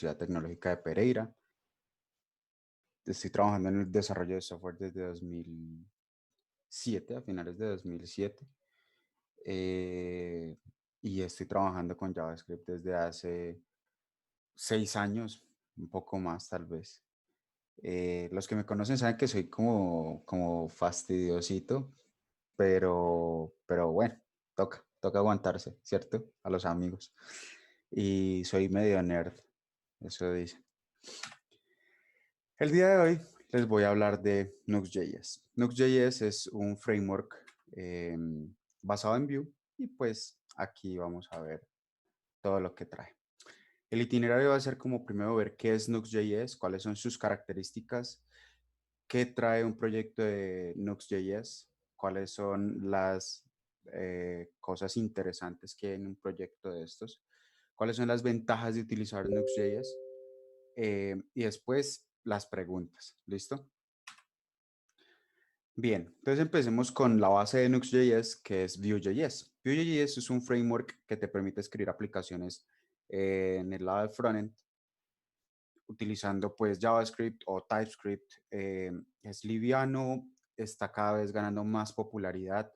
Universidad Tecnológica de Pereira. Estoy trabajando en el desarrollo de software desde 2007, a finales de 2007. eh, y estoy trabajando con JavaScript desde hace 6 años, un poco más tal vez. Los que me conocen saben que soy como fastidiosito, pero bueno, toca aguantarse, ¿cierto? A los amigos. Y soy medio nerd, eso dice. El día de hoy les voy a hablar de Nuxt.js. Nuxt.js es un framework basado en Vue y pues aquí vamos a ver todo lo que trae. El itinerario va a ser como primero ver qué es Nuxt.js, cuáles son sus características, qué trae un proyecto de Nuxt.js, cuáles son las cosas interesantes que hay en un proyecto de estos, cuáles son las ventajas de utilizar Nuxt.js y después las preguntas. ¿Listo? Bien, entonces empecemos con la base de Nuxt.js, que es Vue.js. Vue.js es un framework que te permite escribir aplicaciones en el lado del frontend utilizando pues JavaScript o TypeScript. Es liviano, está cada vez ganando más popularidad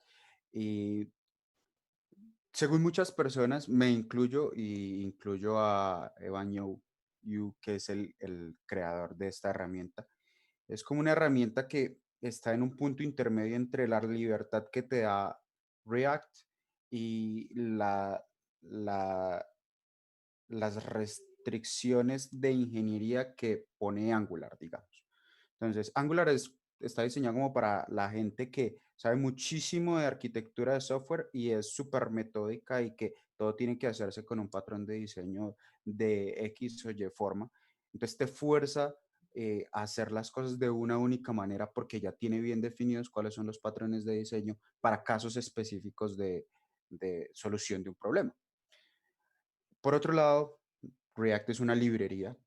y según muchas personas, me incluyo y incluyo a Evan You, que es el creador de esta herramienta. Es como una herramienta que está en un punto intermedio entre la libertad que te da React y las restricciones de ingeniería que pone Angular, digamos. Entonces, Angular está diseñado como para la gente que sabe muchísimo de arquitectura de software y es súper metódica y que todo tiene que hacerse con un patrón de diseño de X o Y forma. Entonces, te fuerza a hacer las cosas de una única manera porque ya tiene bien definidos cuáles son los patrones de diseño para casos específicos de solución de un problema. Por otro lado, React es una librería.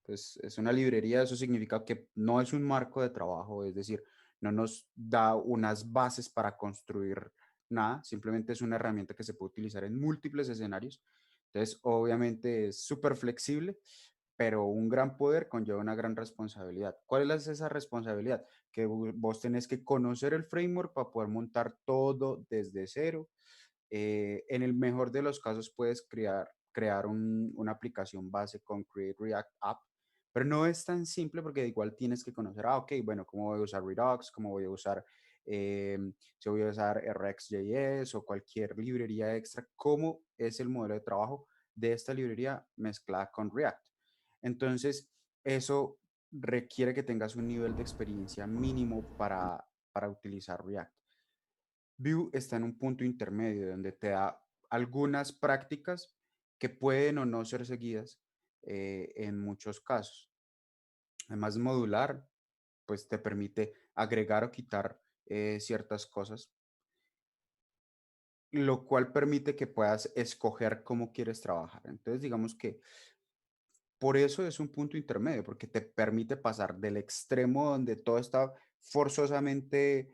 Pues es una librería, eso significa que no es un marco de trabajo, es decir, no nos da unas bases para construir nada, simplemente es una herramienta que se puede utilizar en múltiples escenarios. Entonces, obviamente es súper flexible, pero un gran poder conlleva una gran responsabilidad. ¿Cuál es esa responsabilidad? Que vos tenés que conocer el framework para poder montar todo desde cero. En el mejor de los casos puedes crear una aplicación base con Create React App, pero no es tan simple porque igual tienes que conocer, ok, bueno, cómo voy a usar Redux, cómo voy a usar, si voy a usar RxJS o cualquier librería extra, cómo es el modelo de trabajo de esta librería mezclada con React. Entonces, eso requiere que tengas un nivel de experiencia mínimo para utilizar React. Vue está en un punto intermedio donde te da algunas prácticas que pueden o no ser seguidas en muchos casos. Además, modular, pues te permite agregar o quitar ciertas cosas, lo cual permite que puedas escoger cómo quieres trabajar. Entonces, digamos que por eso es un punto intermedio, porque te permite pasar del extremo donde todo está forzosamente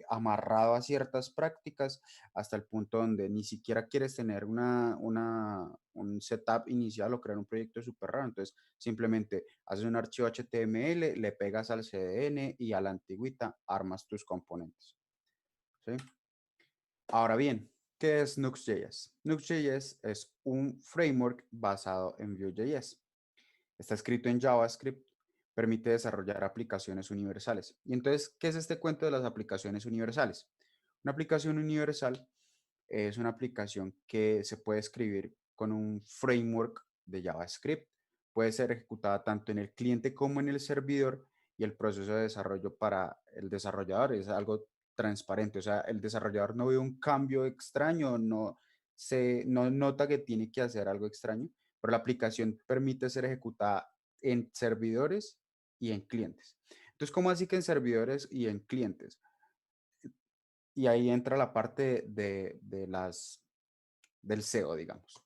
amarrado a ciertas prácticas hasta el punto donde ni siquiera quieres tener un setup inicial o crear un proyecto súper raro. Entonces, simplemente haces un archivo HTML, le pegas al CDN y a la antigüita armas tus componentes. ¿Sí? Ahora bien, ¿qué es Nuxt.js? Nuxt.js es un framework basado en Vue.js. Está escrito en JavaScript, permite desarrollar aplicaciones universales. Y entonces, ¿qué es este cuento de las aplicaciones universales? Una aplicación universal es una aplicación que se puede escribir con un framework de JavaScript. Puede ser ejecutada tanto en el cliente como en el servidor y el proceso de desarrollo para el desarrollador es algo transparente. O sea, el desarrollador no ve un cambio extraño, no nota que tiene que hacer algo extraño, pero la aplicación permite ser ejecutada en servidores y en clientes. Entonces, ¿cómo así que en servidores y en clientes? Y ahí entra la parte del SEO, digamos.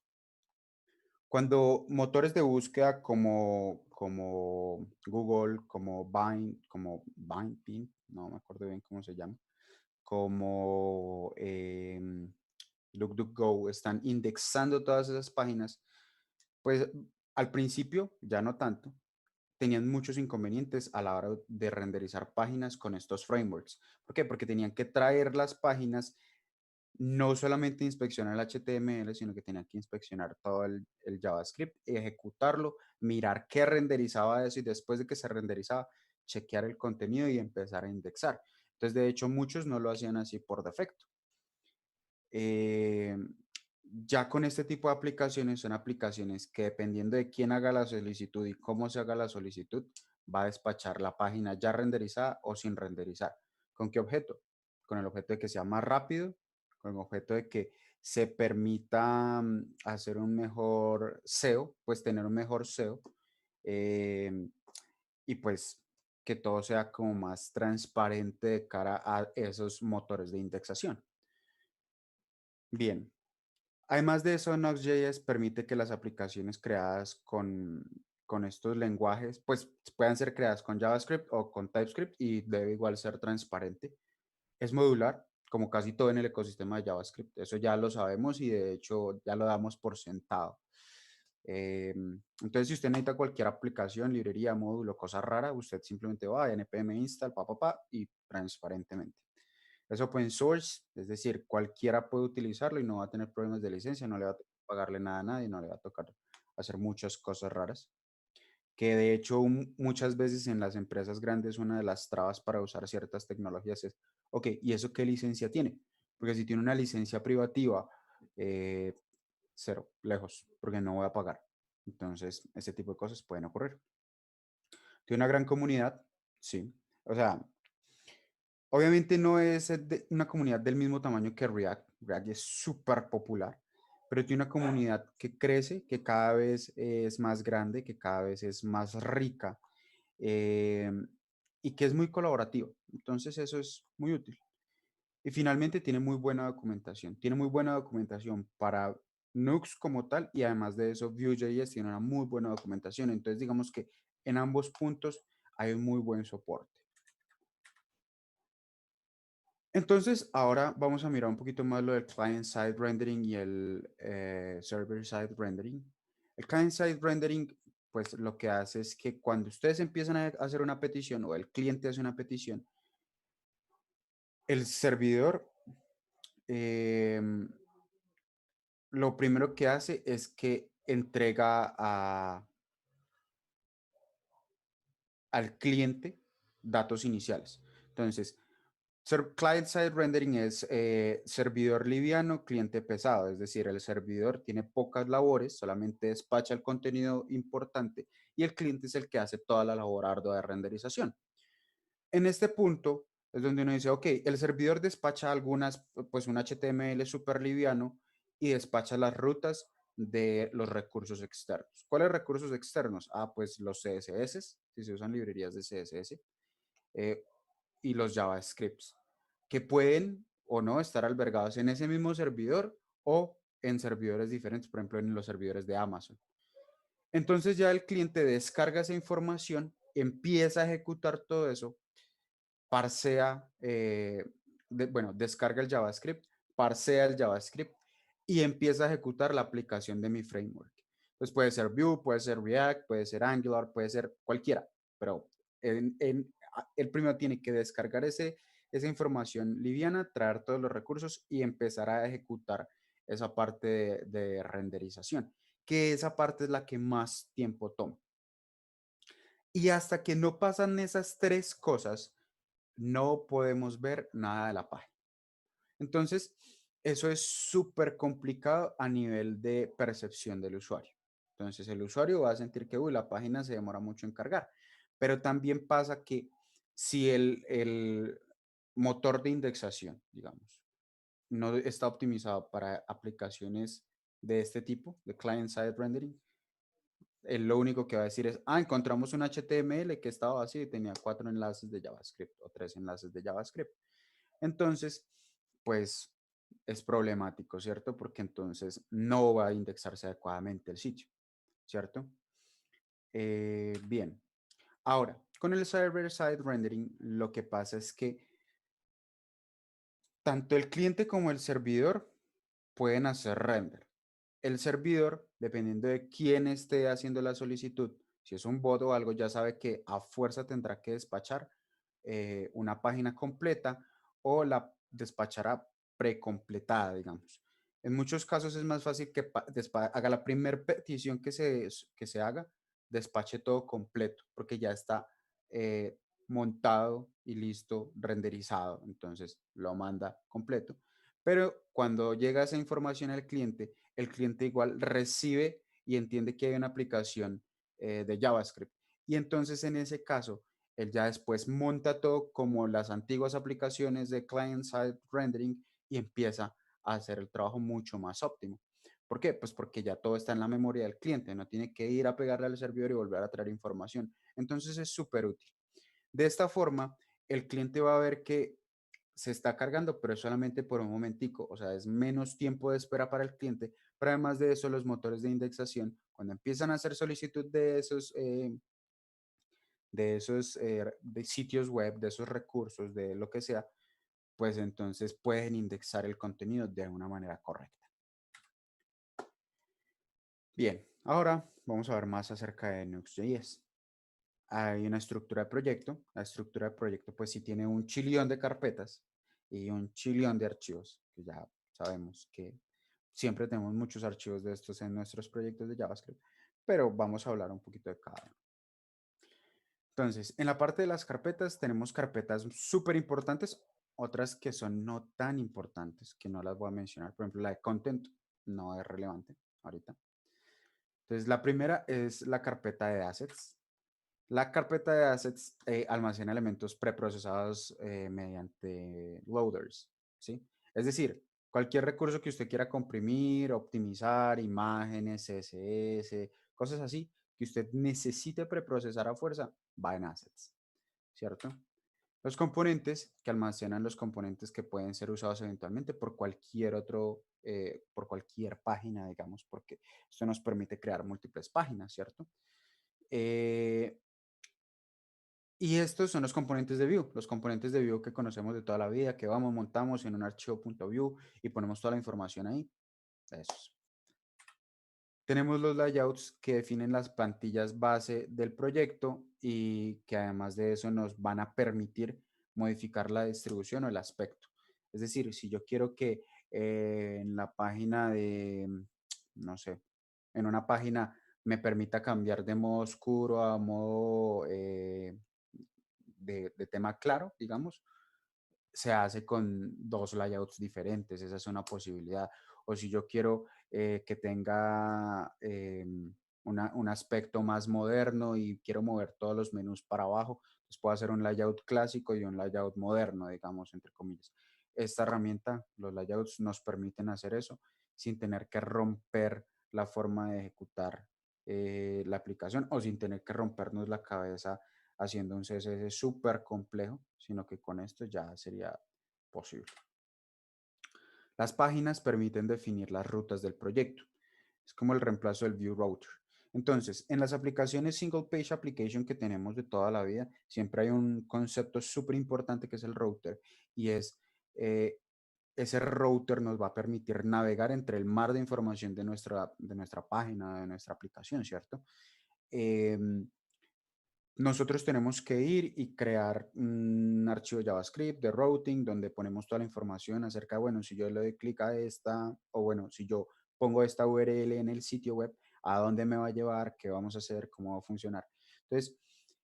Cuando motores de búsqueda como Google, como Bing, no me acuerdo bien cómo se llama, como DuckDuckGo están indexando todas esas páginas, pues Al principio, ya no tanto, tenían muchos inconvenientes a la hora de renderizar páginas con estos frameworks. ¿Por qué? Porque tenían que traer las páginas, no solamente inspeccionar el HTML, sino que tenían que inspeccionar todo el JavaScript, ejecutarlo, mirar qué renderizaba eso y después de que se renderizaba, chequear el contenido y empezar a indexar. Entonces, de hecho, muchos no lo hacían así por defecto. Eh, ya con este tipo de aplicaciones son aplicaciones que dependiendo de quién haga la solicitud y cómo se haga la solicitud, va a despachar la página ya renderizada o sin renderizar. ¿Con qué objeto? Con el objeto de que sea más rápido, con el objeto de que se permita hacer un mejor SEO, pues tener un mejor SEO, eh, y pues que todo sea como más transparente de cara a esos motores de indexación. Bien, además de eso, Node.js permite que las aplicaciones creadas con estos lenguajes, pues puedan ser creadas con JavaScript o con TypeScript y debe igual ser transparente. Es modular, como casi todo en el ecosistema de JavaScript. Eso ya lo sabemos y de hecho ya lo damos por sentado. Entonces, si usted necesita cualquier aplicación, librería, módulo, cosa rara, usted simplemente va a npm install, y transparentemente. Es open source, es decir, cualquiera puede utilizarlo y no va a tener problemas de licencia, no le va a pagarle nada a nadie, no le va a tocar hacer muchas cosas raras. Que de hecho muchas veces en las empresas grandes una de las trabas para usar ciertas tecnologías es, ok, ¿y eso qué licencia tiene? Porque si tiene una licencia privativa, eh, cero, lejos, porque no voy a pagar. Entonces, ese tipo de cosas pueden ocurrir. Tiene una gran comunidad, sí. O sea, obviamente no es una comunidad del mismo tamaño que React. React es súper popular, pero tiene una comunidad que crece, que cada vez es más grande, que cada vez es más rica, eh, y que es muy colaborativa. Entonces eso es muy útil. Y finalmente tiene muy buena documentación. Tiene muy buena documentación para Nux como tal y además de eso Vue.js tiene una muy buena documentación. Entonces digamos que en ambos puntos hay un muy buen soporte. Entonces, ahora vamos a mirar un poquito más lo del client-side rendering y el server-side rendering. El client-side rendering, pues lo que hace es que cuando ustedes empiezan a hacer una petición o el cliente hace una petición, el servidor lo primero que hace es que entrega al cliente datos iniciales. Entonces, client-side rendering es servidor liviano, cliente pesado, es decir, el servidor tiene pocas labores, solamente despacha el contenido importante y el cliente es el que hace toda la labor ardua de renderización. En este punto es donde uno dice, ok, el servidor despacha algunas, pues un HTML súper liviano y despacha las rutas de los recursos externos. ¿Cuáles recursos externos? Ah, pues los CSS, si se usan librerías de CSS, eh, y los JavaScripts, que pueden o no estar albergados en ese mismo servidor o en servidores diferentes, por ejemplo, en los servidores de Amazon. Entonces ya el cliente descarga esa información, empieza a ejecutar todo eso, parsea, bueno, descarga el JavaScript, parsea el JavaScript y empieza a ejecutar la aplicación de mi framework. Pues puede ser Vue, puede ser React, puede ser Angular, puede ser cualquiera, pero el primero tiene que descargar esa información liviana, traer todos los recursos y empezar a ejecutar esa parte de renderización, que esa parte es la que más tiempo toma. Y hasta que no pasan esas tres cosas, no podemos ver nada de la página. Entonces, eso es súper complicado a nivel de percepción del usuario. Entonces, el usuario va a sentir que la página se demora mucho en cargar. Pero también pasa que si el motor de indexación, digamos, no está optimizado para aplicaciones de este tipo, de client-side rendering, él lo único que va a decir es, encontramos un HTML que estaba vacío y tenía 4 enlaces de JavaScript o 3 enlaces de JavaScript. Entonces, pues es problemático, ¿cierto? Porque entonces no va a indexarse adecuadamente el sitio, ¿cierto? Bien, ahora, con el server-side rendering, lo que pasa es que tanto el cliente como el servidor pueden hacer render. el servidor, dependiendo de quién esté haciendo la solicitud, si es un bot o algo, ya sabe que a fuerza tendrá que despachar una página completa o la despachará precompletada, digamos. En muchos casos es más fácil que haga la primera petición que se haga, despache todo completo, porque ya está eh, montado y listo, renderizado. Entonces lo manda completo. Pero cuando llega esa información al cliente, el cliente igual recibe y entiende que hay una aplicación de JavaScript. Y entonces en ese caso, él ya después monta todo como las antiguas aplicaciones de client-side rendering y empieza a hacer el trabajo mucho más óptimo. ¿Por qué? Pues porque ya todo está en la memoria del cliente, no tiene que ir a pegarle al servidor y volver a traer información. Entonces es súper útil. De esta forma, el cliente va a ver que se está cargando, pero es solamente por un momentico, o sea, es menos tiempo de espera para el cliente, pero además de eso, los motores de indexación, cuando empiezan a hacer solicitud de esos de sitios web, de esos recursos, de lo que sea, pues entonces pueden indexar el contenido de una manera correcta. Bien, ahora vamos a ver más acerca de Nux.js. Hay una estructura de proyecto. La estructura de proyecto pues sí tiene un chillón de carpetas y un chillón de archivos, que ya sabemos que siempre tenemos muchos archivos de estos en nuestros proyectos de JavaScript, pero vamos a hablar un poquito de cada uno. Entonces, en la parte de las carpetas tenemos carpetas súper importantes, otras que son no tan importantes, que no las voy a mencionar. Por ejemplo, la de content no es relevante ahorita. Entonces, la primera es la carpeta de assets. La carpeta de assets almacena elementos preprocesados mediante loaders, ¿sí? Es decir, cualquier recurso que usted quiera comprimir, optimizar, imágenes, CSS, cosas así, que usted necesite preprocesar a fuerza, va en assets, ¿cierto? Los componentes que almacenan los componentes que pueden ser usados eventualmente por cualquier por cualquier página, digamos, porque esto nos permite crear múltiples páginas, ¿cierto? Eh, y estos son los componentes de Vue, los componentes de Vue que conocemos de toda la vida, que vamos, montamos en un archivo .vue y ponemos toda la información ahí. Esos. Tenemos los layouts que definen las plantillas base del proyecto y que además de eso nos van a permitir modificar la distribución o el aspecto. Es decir, si yo quiero que en la página de, no sé, en una página me permita cambiar de modo oscuro a modo de tema claro, digamos, se hace con dos layouts diferentes, esa es una posibilidad. O si yo quiero que tenga un aspecto más moderno y quiero mover todos los menús para abajo, pues puedo hacer un layout clásico y un layout moderno, digamos, entre comillas. Esta herramienta, los layouts, nos permiten hacer eso sin tener que romper la forma de ejecutar la aplicación o sin tener que rompernos la cabeza haciendo un CSS súper complejo, sino que con esto ya sería posible. Las páginas permiten definir las rutas del proyecto. Es como el reemplazo del view router. Entonces, en las aplicaciones single page application que tenemos de toda la vida, siempre hay un concepto súper importante que es el router y es ese router nos va a permitir navegar entre el mar de información de nuestra página, de nuestra aplicación, ¿cierto? Nosotros tenemos que ir y crear un archivo JavaScript de routing donde ponemos toda la información acerca de, bueno, si yo le doy clic a esta, o bueno, si yo pongo esta URL en el sitio web, a dónde me va a llevar, qué vamos a hacer, cómo va a funcionar. Entonces,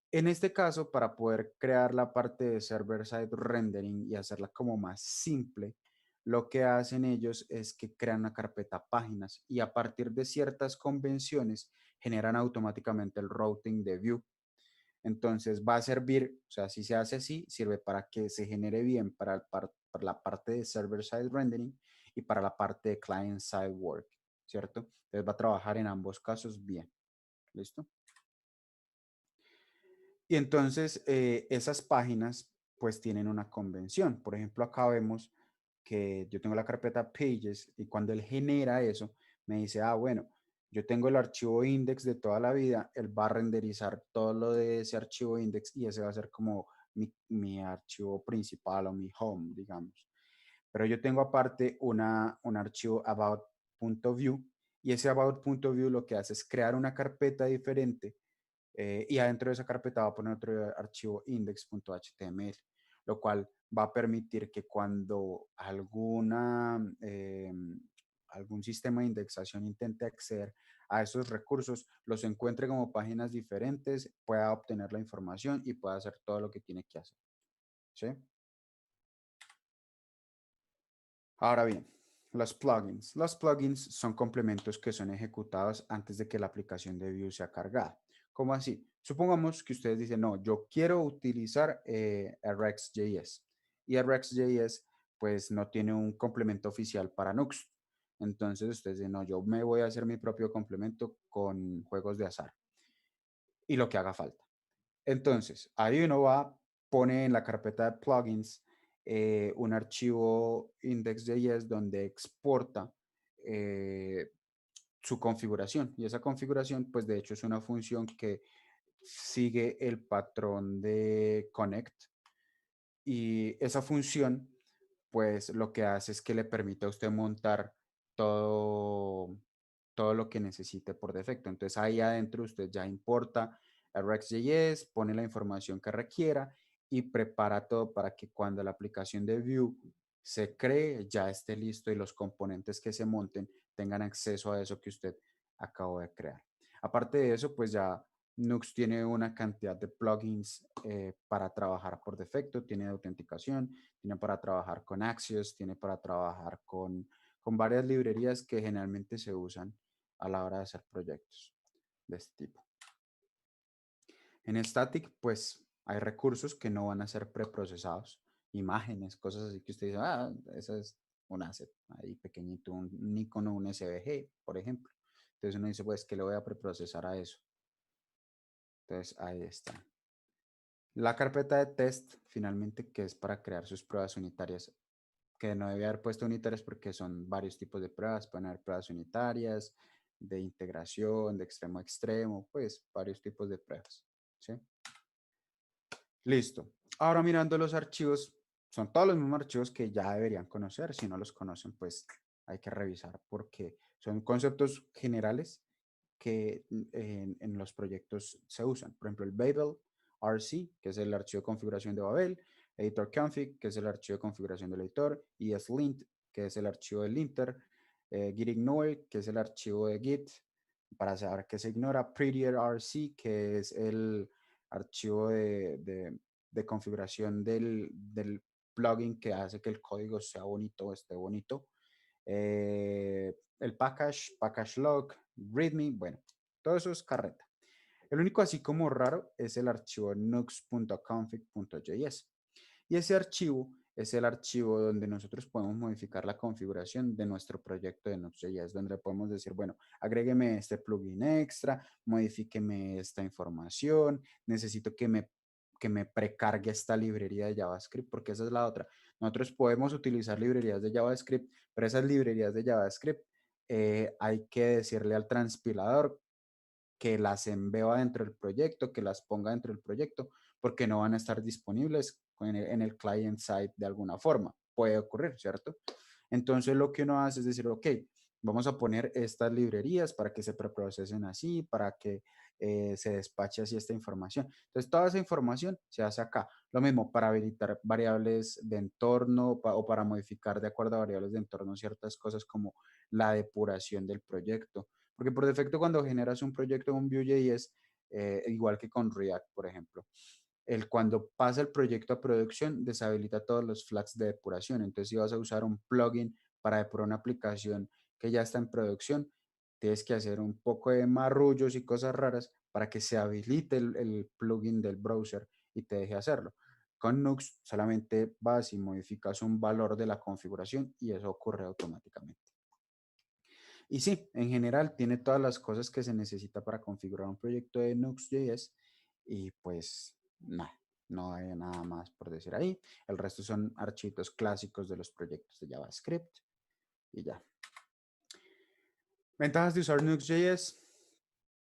en este caso, para poder crear la parte de server-side rendering y hacerla como más simple, lo que hacen ellos es que crean una carpeta páginas y a partir de ciertas convenciones generan automáticamente el routing de Vue. Entonces va a servir, o sea, si se hace así, sirve para que se genere bien para la parte de server-side rendering y para la parte de client-side work, ¿cierto? Entonces va a trabajar en ambos casos bien. ¿Listo? Y entonces esas páginas pues tienen una convención. Por ejemplo, acá vemos que yo tengo la carpeta pages y cuando él genera eso, me dice, ah, bueno, yo tengo el archivo index de toda la vida, él va a renderizar todo lo de ese archivo index y ese va a ser como mi archivo principal o mi home, digamos. Pero yo tengo aparte un archivo about.view Y ese about.view lo que hace es crear una carpeta diferente y adentro de esa carpeta va a poner otro archivo index.html, lo cual va a permitir que cuando algún sistema de indexación intente acceder a esos recursos, los encuentre como páginas diferentes, pueda obtener la información y pueda hacer todo lo que tiene que hacer. ¿Sí? Ahora bien, los plugins. Los plugins son complementos que son ejecutados antes de que la aplicación de Vue sea cargada. ¿Cómo así? Supongamos que ustedes dicen, no, yo quiero utilizar RxJS. Y RxJS pues no tiene un complemento oficial para Nuxt. Entonces ustedes dicen, no, yo me voy a hacer mi propio complemento con juegos de azar y lo que haga falta. Entonces, ahí uno va, pone en la carpeta de plugins un archivo index.js donde exporta eh, su configuración. Y esa configuración, pues de hecho es una función que sigue el patrón de connect. Y esa función, pues lo que hace es que le permite a usted montar todo, todo lo que necesite por defecto. Entonces ahí adentro usted ya importa a React.js, pone la información que requiera y prepara todo para que cuando la aplicación de Vue se cree, ya esté listo y los componentes que se monten tengan acceso a eso que usted acabó de crear. Aparte de eso, pues ya Nuxt tiene una cantidad de plugins para trabajar por defecto, tiene de autenticación, tiene para trabajar con Axios, tiene para trabajar con varias librerías que generalmente se usan a la hora de hacer proyectos de este tipo. En Static, pues hay recursos que no van a ser preprocesados, imágenes, cosas así que usted dice, ah, esa es un asset ahí pequeñito, un icono, un SVG, por ejemplo. Entonces uno dice, pues, ¿qué le voy a preprocesar a eso? Entonces ahí está. La carpeta de test, finalmente, que es para crear sus pruebas unitarias, que no debe haber puesto unitarias porque son varios tipos de pruebas, pueden haber pruebas unitarias, de integración, de extremo a extremo, pues varios tipos de pruebas. ¿Sí? Listo. Ahora mirando los archivos, son todos los mismos archivos que ya deberían conocer. Si no los conocen, pues hay que revisar porque son conceptos generales que en los proyectos se usan. Por ejemplo, el Babel RC, que es el archivo de configuración de Babel, editor config, que es el archivo de configuración del editor, y slint, que es el archivo del linter, git ignore, que es el archivo de git, para saber qué se ignora, prettier RC, que es el archivo de configuración del plugin que hace que el código sea bonito o esté bonito. El package log, readme, bueno, todo eso es carreta. El único así como raro es el archivo nux.config.js. Y ese archivo es el archivo donde nosotros podemos modificar la configuración de nuestro proyecto de Nux.js, donde podemos decir, bueno, agrégueme este plugin extra, modifíqueme esta información, necesito que me precargue esta librería de JavaScript, porque esa es la otra. Nosotros podemos utilizar librerías de JavaScript, pero esas librerías de JavaScript hay que decirle al transpilador que las embeba dentro del proyecto, que las ponga dentro del proyecto, porque no van a estar disponibles en el client side de alguna forma. Puede ocurrir, ¿cierto? Entonces lo que uno hace es decir, ok, vamos a poner estas librerías para que se preprocesen así, para que se despache así esta información. Entonces toda esa información se hace acá. Lo mismo para habilitar variables de entorno o para modificar de acuerdo a variables de entorno ciertas cosas como la depuración del proyecto. Porque por defecto cuando generas un proyecto en un Vue.js, igual que con React, por ejemplo, cuando pasa el proyecto a producción, deshabilita todos los flags de depuración. Entonces, si vas a usar un plugin para depurar una aplicación que ya está en producción, tienes que hacer un poco de marrullos y cosas raras para que se habilite el plugin del browser y te deje hacerlo. Con Nux solamente vas y modificas un valor de la configuración y eso ocurre automáticamente. Y sí, en general tiene todas las cosas que se necesita para configurar un proyecto de Nux.js y pues nada, no hay nada más por decir ahí. El resto son archivos clásicos de los proyectos de JavaScript y ya. Ventajas de usar Nux.js.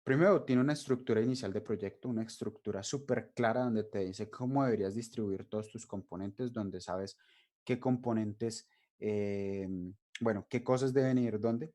Primero, tiene una estructura inicial de proyecto, una estructura súper clara donde te dice cómo deberías distribuir todos tus componentes, donde sabes qué componentes, bueno, qué cosas deben ir dónde.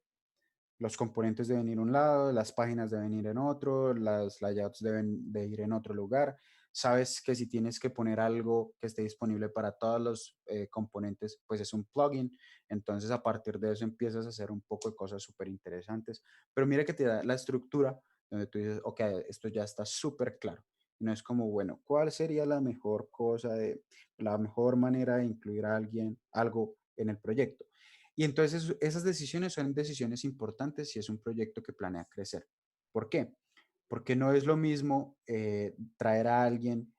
los componentes deben ir a un lado, las páginas deben ir en otro, las layouts deben de ir en otro lugar. Sabes que si tienes que poner algo que esté disponible para todos los componentes, pues es un plugin. Entonces, a partir de eso empiezas a hacer un poco de cosas súper interesantes. Pero mira que te da la estructura donde tú dices, ok, esto ya está súper claro. No es como, bueno, ¿cuál sería la mejor cosa la mejor manera de incluir a alguien, algo en el proyecto? Y entonces esas decisiones son decisiones importantes si es un proyecto que planea crecer. ¿Por qué? Porque no es lo mismo traer a alguien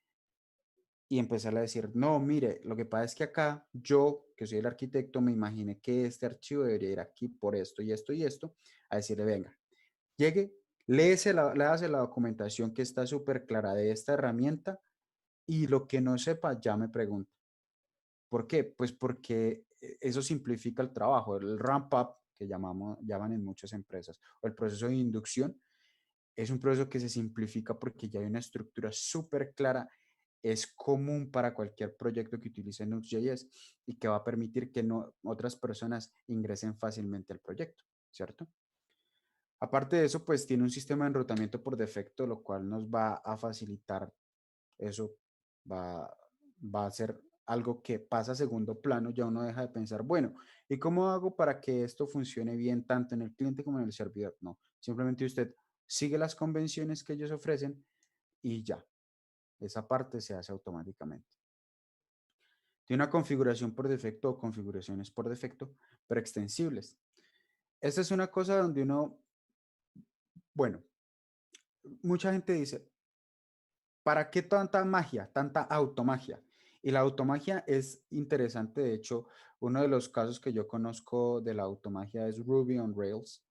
y empezar a decir, no, mire, lo que pasa es que acá yo, que soy el arquitecto, me imaginé que este archivo debería ir aquí por esto y esto y esto, a decirle, venga, llegue, léase la documentación que está súper clara de esta herramienta y lo que no sepa ya me pregunta. ¿Por qué? Pues porque eso simplifica el trabajo. El ramp up, que llaman en muchas empresas, o el proceso de inducción, es un proceso que se simplifica porque ya hay una estructura súper clara. Es común para cualquier proyecto que utilice Nux.js y que va a permitir que no, otras personas ingresen fácilmente al proyecto, ¿cierto? Aparte de eso, pues tiene un sistema de enrutamiento por defecto, lo cual nos va a facilitar eso, va, va a ser algo que pasa a segundo plano, ya uno deja de pensar, bueno, ¿y cómo hago para que esto funcione bien tanto en el cliente como en el servidor? No, simplemente usted sigue las convenciones que ellos ofrecen y ya, esa parte se hace automáticamente. Tiene una configuración por defecto o configuraciones por defecto, pero extensibles. Esta es una cosa donde uno, bueno, mucha gente dice, ¿para qué tanta magia, tanta automagia? Y la automagia es interesante. De hecho, uno de los casos que yo conozco de la automagia es Ruby on Rails.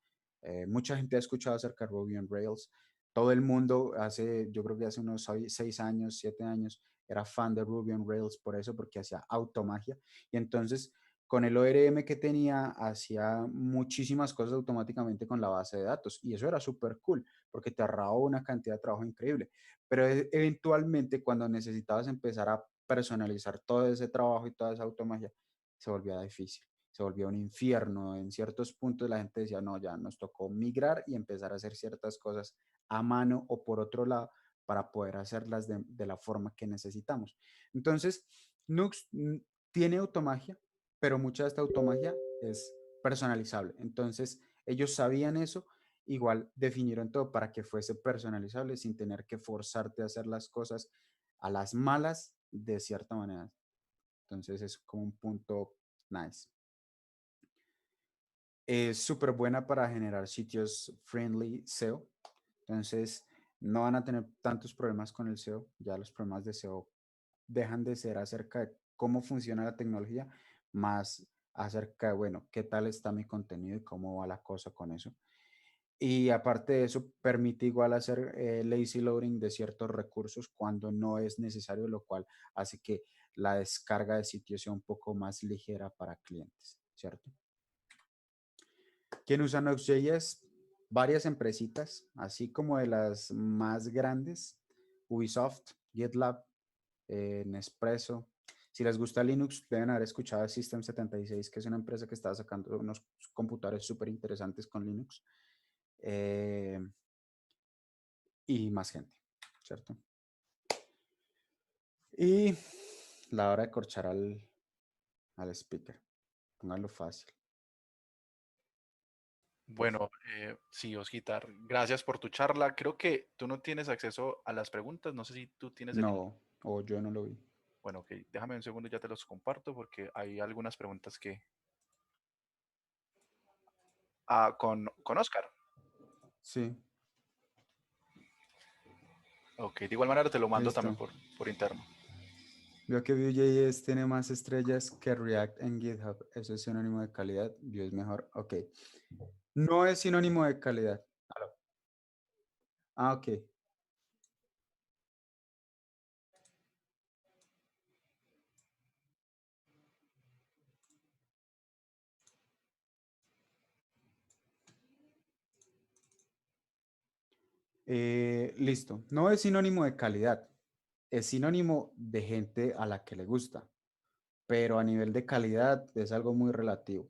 Mucha gente ha escuchado acerca de Ruby on Rails. Todo el mundo yo creo que hace unos 6 años, 7 años, era fan de Ruby on Rails por eso, porque hacía automagia. Y entonces, con el ORM que tenía, hacía muchísimas cosas automáticamente con la base de datos. Y eso era súper cool, porque te ahorraba una cantidad de trabajo increíble. Pero eventualmente cuando necesitabas empezar a personalizar todo ese trabajo y toda esa automagia, se volvía difícil, se volvía un infierno. En ciertos puntos la gente decía, no, ya nos tocó migrar y empezar a hacer ciertas cosas a mano o por otro lado para poder hacerlas de la forma que necesitamos. Entonces, Nux tiene automagia, pero mucha de esta automagia es personalizable. Entonces, ellos sabían eso, igual definieron todo para que fuese personalizable sin tener que forzarte a hacer las cosas a las malas de cierta manera. Entonces es como un punto nice. Es súper buena para generar sitios friendly SEO. Entonces no van a tener tantos problemas con el SEO. Ya los problemas de SEO dejan de ser acerca de cómo funciona la tecnología, más acerca de, bueno, qué tal está mi contenido y cómo va la cosa con eso. Y aparte de eso, permite igual hacer lazy loading de ciertos recursos cuando no es necesario, lo cual hace que la descarga de sitios sea un poco más ligera para clientes, ¿cierto? ¿Quién usa Node.js? Varias empresitas, así como de las más grandes, Ubisoft, GitLab, Nespresso. Si les gusta Linux, deben haber escuchado System76, que es una empresa que está sacando unos computadores súper interesantes con Linux. Eh, y más gente, ¿cierto? Y la hora de corchar al speaker. Pónganlo fácil. Por Bueno, favor. sí, Osquitar, gracias por tu charla. Creo que tú no tienes acceso a las preguntas. No sé si tú tienes el link. No, o yo no lo vi. Bueno, ok, déjame un segundo, ya te los comparto porque hay algunas preguntas que... Ah, con Oscar. Sí, Ok, de igual manera te lo mando también listo. por interno. Veo que Vue.js tiene más estrellas que React en GitHub. ¿Eso es sinónimo de calidad? Vue es mejor. Ok. No es sinónimo de calidad. Aló. Ah, ok. Listo. No es sinónimo de calidad. Es sinónimo de gente a la que le gusta. Pero a nivel de calidad es algo muy relativo.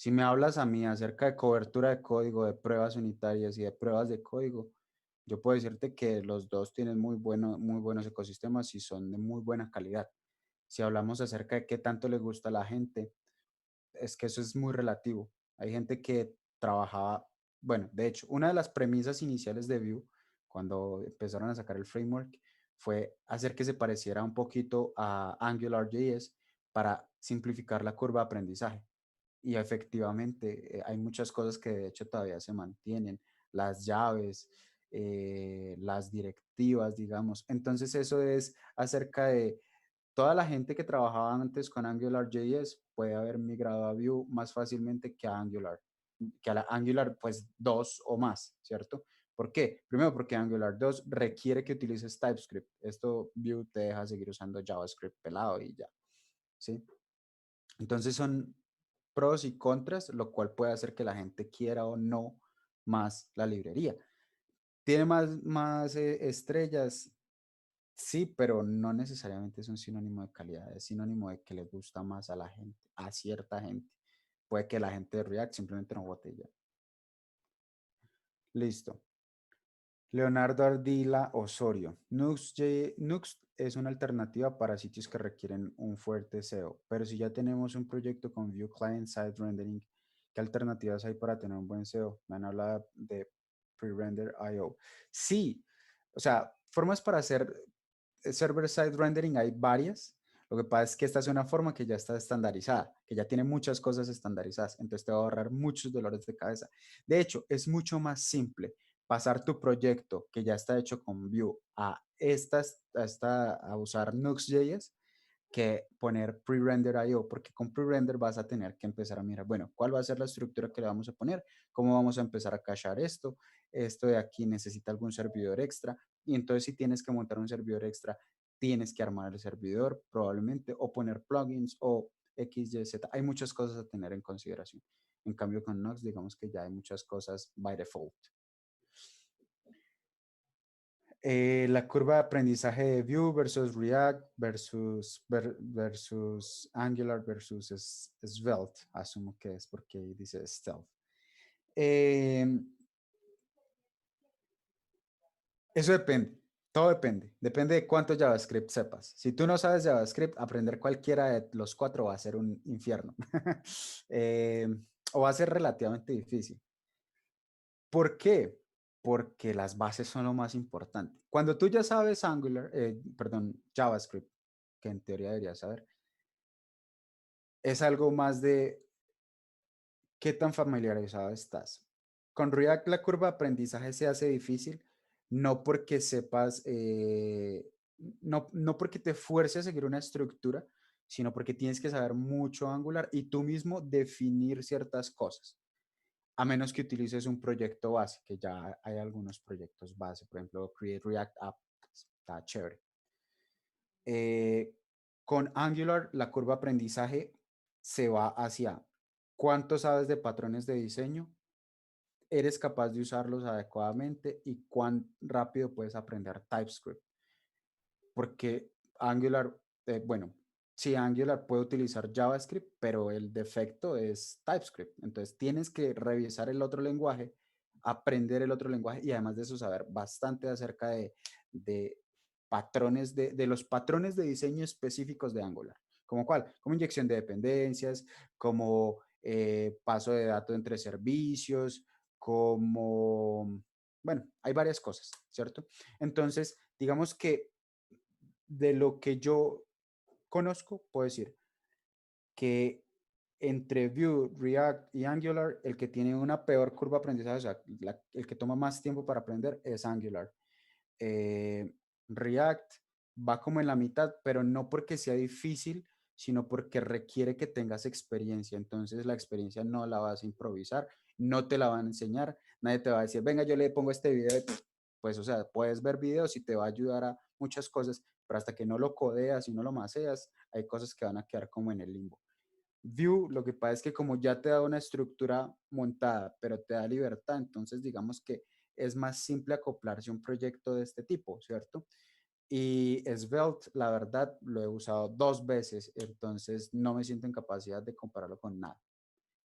Si me hablas a mí acerca de cobertura de código, de pruebas unitarias y de pruebas de código, yo puedo decirte que los dos tienen muy buenos ecosistemas y son de muy buena calidad. Si hablamos acerca de qué tanto le gusta a la gente, es que eso es muy relativo. Hay gente que trabajaba, bueno, de hecho, una de las premisas iniciales de Vue, cuando empezaron a sacar el framework, fue hacer que se pareciera un poquito a AngularJS para simplificar la curva de aprendizaje. Y efectivamente, hay muchas cosas que de hecho todavía se mantienen, las llaves, las directivas, digamos. Entonces eso es acerca de toda la gente que trabajaba antes con AngularJS puede haber migrado a Vue más fácilmente que a Angular, que a la Angular pues 2 o más, ¿cierto? ¿Por qué? Primero porque Angular 2 requiere que utilices TypeScript. Esto Vue te deja seguir usando JavaScript pelado y ya, ¿sí? Entonces son pros y contras, lo cual puede hacer que la gente quiera o no más la librería. ¿Tiene más estrellas? Sí, pero no necesariamente es un sinónimo de calidad, es sinónimo de que le gusta más a la gente, a cierta gente. Puede que la gente de React simplemente no vote ya. Listo. Leonardo Ardila Osorio. Nux es una alternativa para sitios que requieren un fuerte SEO, pero si ya tenemos un proyecto con Vue Client Side Rendering, ¿qué alternativas hay para tener un buen SEO? Me han hablado de Pre-Render.io. Sí, o sea, formas para hacer server-side rendering hay varias. Lo que pasa es que esta es una forma que ya está estandarizada, que ya tiene muchas cosas estandarizadas, entonces te va a ahorrar muchos dolores de cabeza. De hecho, es mucho más simple pasar tu proyecto que ya está hecho con Vue a usar Nux.js que poner pre-render.io, porque con pre-render vas a tener que empezar a mirar, bueno, ¿cuál va a ser la estructura que le vamos a poner? ¿Cómo vamos a empezar a cachear esto? Esto de aquí necesita algún servidor extra, y entonces si tienes que montar un servidor extra, tienes que armar el servidor probablemente, o poner plugins, o X, Y, Z. Hay muchas cosas a tener en consideración. En cambio con Nux, digamos que ya hay muchas cosas by default. La curva de aprendizaje de Vue versus React versus Angular versus Svelte, asumo que es porque dice Stealth. Eh, Eso depende, todo depende, depende de cuánto JavaScript sepas. Si tú no sabes JavaScript, aprender cualquiera de los cuatro va a ser un infierno. Eh, o va a ser relativamente difícil. ¿Por qué? Porque las bases son lo más importante. Cuando tú ya sabes JavaScript, que en teoría deberías saber, es algo más de qué tan familiarizado estás. Con React la curva de aprendizaje se hace difícil, no porque sepas, no porque te fuerce a seguir una estructura, sino porque tienes que saber mucho Angular y tú mismo definir ciertas cosas. A menos que utilices un proyecto base, que ya hay algunos proyectos base, por ejemplo, Create React App, está chévere. Con Angular, la curva de aprendizaje se va hacia cuánto sabes de patrones de diseño, eres capaz de usarlos adecuadamente y cuán rápido puedes aprender TypeScript. Porque Angular, bueno, sí, Angular puede utilizar JavaScript, pero el defecto es TypeScript. Entonces tienes que revisar el otro lenguaje, aprender el otro lenguaje y además de eso saber bastante acerca de patrones, de los patrones de diseño específicos de Angular. ¿Como cuál? Como inyección de dependencias, como paso de datos entre servicios, como, bueno, hay varias cosas, ¿cierto? Entonces, digamos que de lo que yo conozco, puedo decir que entre Vue, React y Angular, el que tiene una peor curva de aprendizaje, o sea, el que toma más tiempo para aprender es Angular. Eh, React va como en la mitad, pero no porque sea difícil, sino porque requiere que tengas experiencia. Entonces la experiencia no la vas a improvisar, no te la van a enseñar, nadie te va a decir, venga, yo le pongo este video, pues o sea, puedes ver videos y te va a ayudar a muchas cosas, pero hasta que no lo codeas y no lo maceas, hay cosas que van a quedar como en el limbo. Vue, lo que pasa es que como ya te da una estructura montada, pero te da libertad, entonces digamos que es más simple acoplarse a un proyecto de este tipo, ¿cierto? Y Svelte, la verdad, lo he usado 2 veces, entonces no me siento en capacidad de compararlo con nada.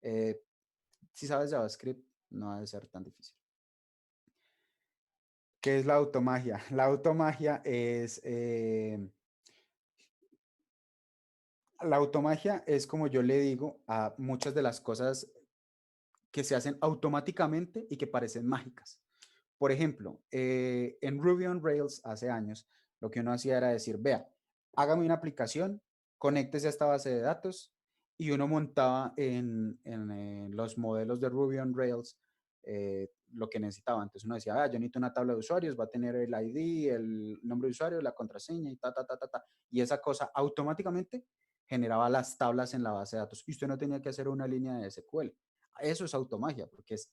Eh, si sabes JavaScript, no ha de ser tan difícil. ¿Qué es la automagia? La automagia es como yo le digo a muchas de las cosas que se hacen automáticamente y que parecen mágicas. Por ejemplo, en Ruby on Rails hace años, lo que uno hacía era decir, vea, hágame una aplicación, conéctese a esta base de datos y uno montaba en los modelos de Ruby on Rails lo que necesitaba. Entonces uno decía, yo necesito una tabla de usuarios, va a tener el ID, el nombre de usuario, la contraseña y ta, ta, ta, ta, ta. Y esa cosa automáticamente generaba las tablas en la base de datos y usted no tenía que hacer una línea de SQL. Eso es automagia, porque es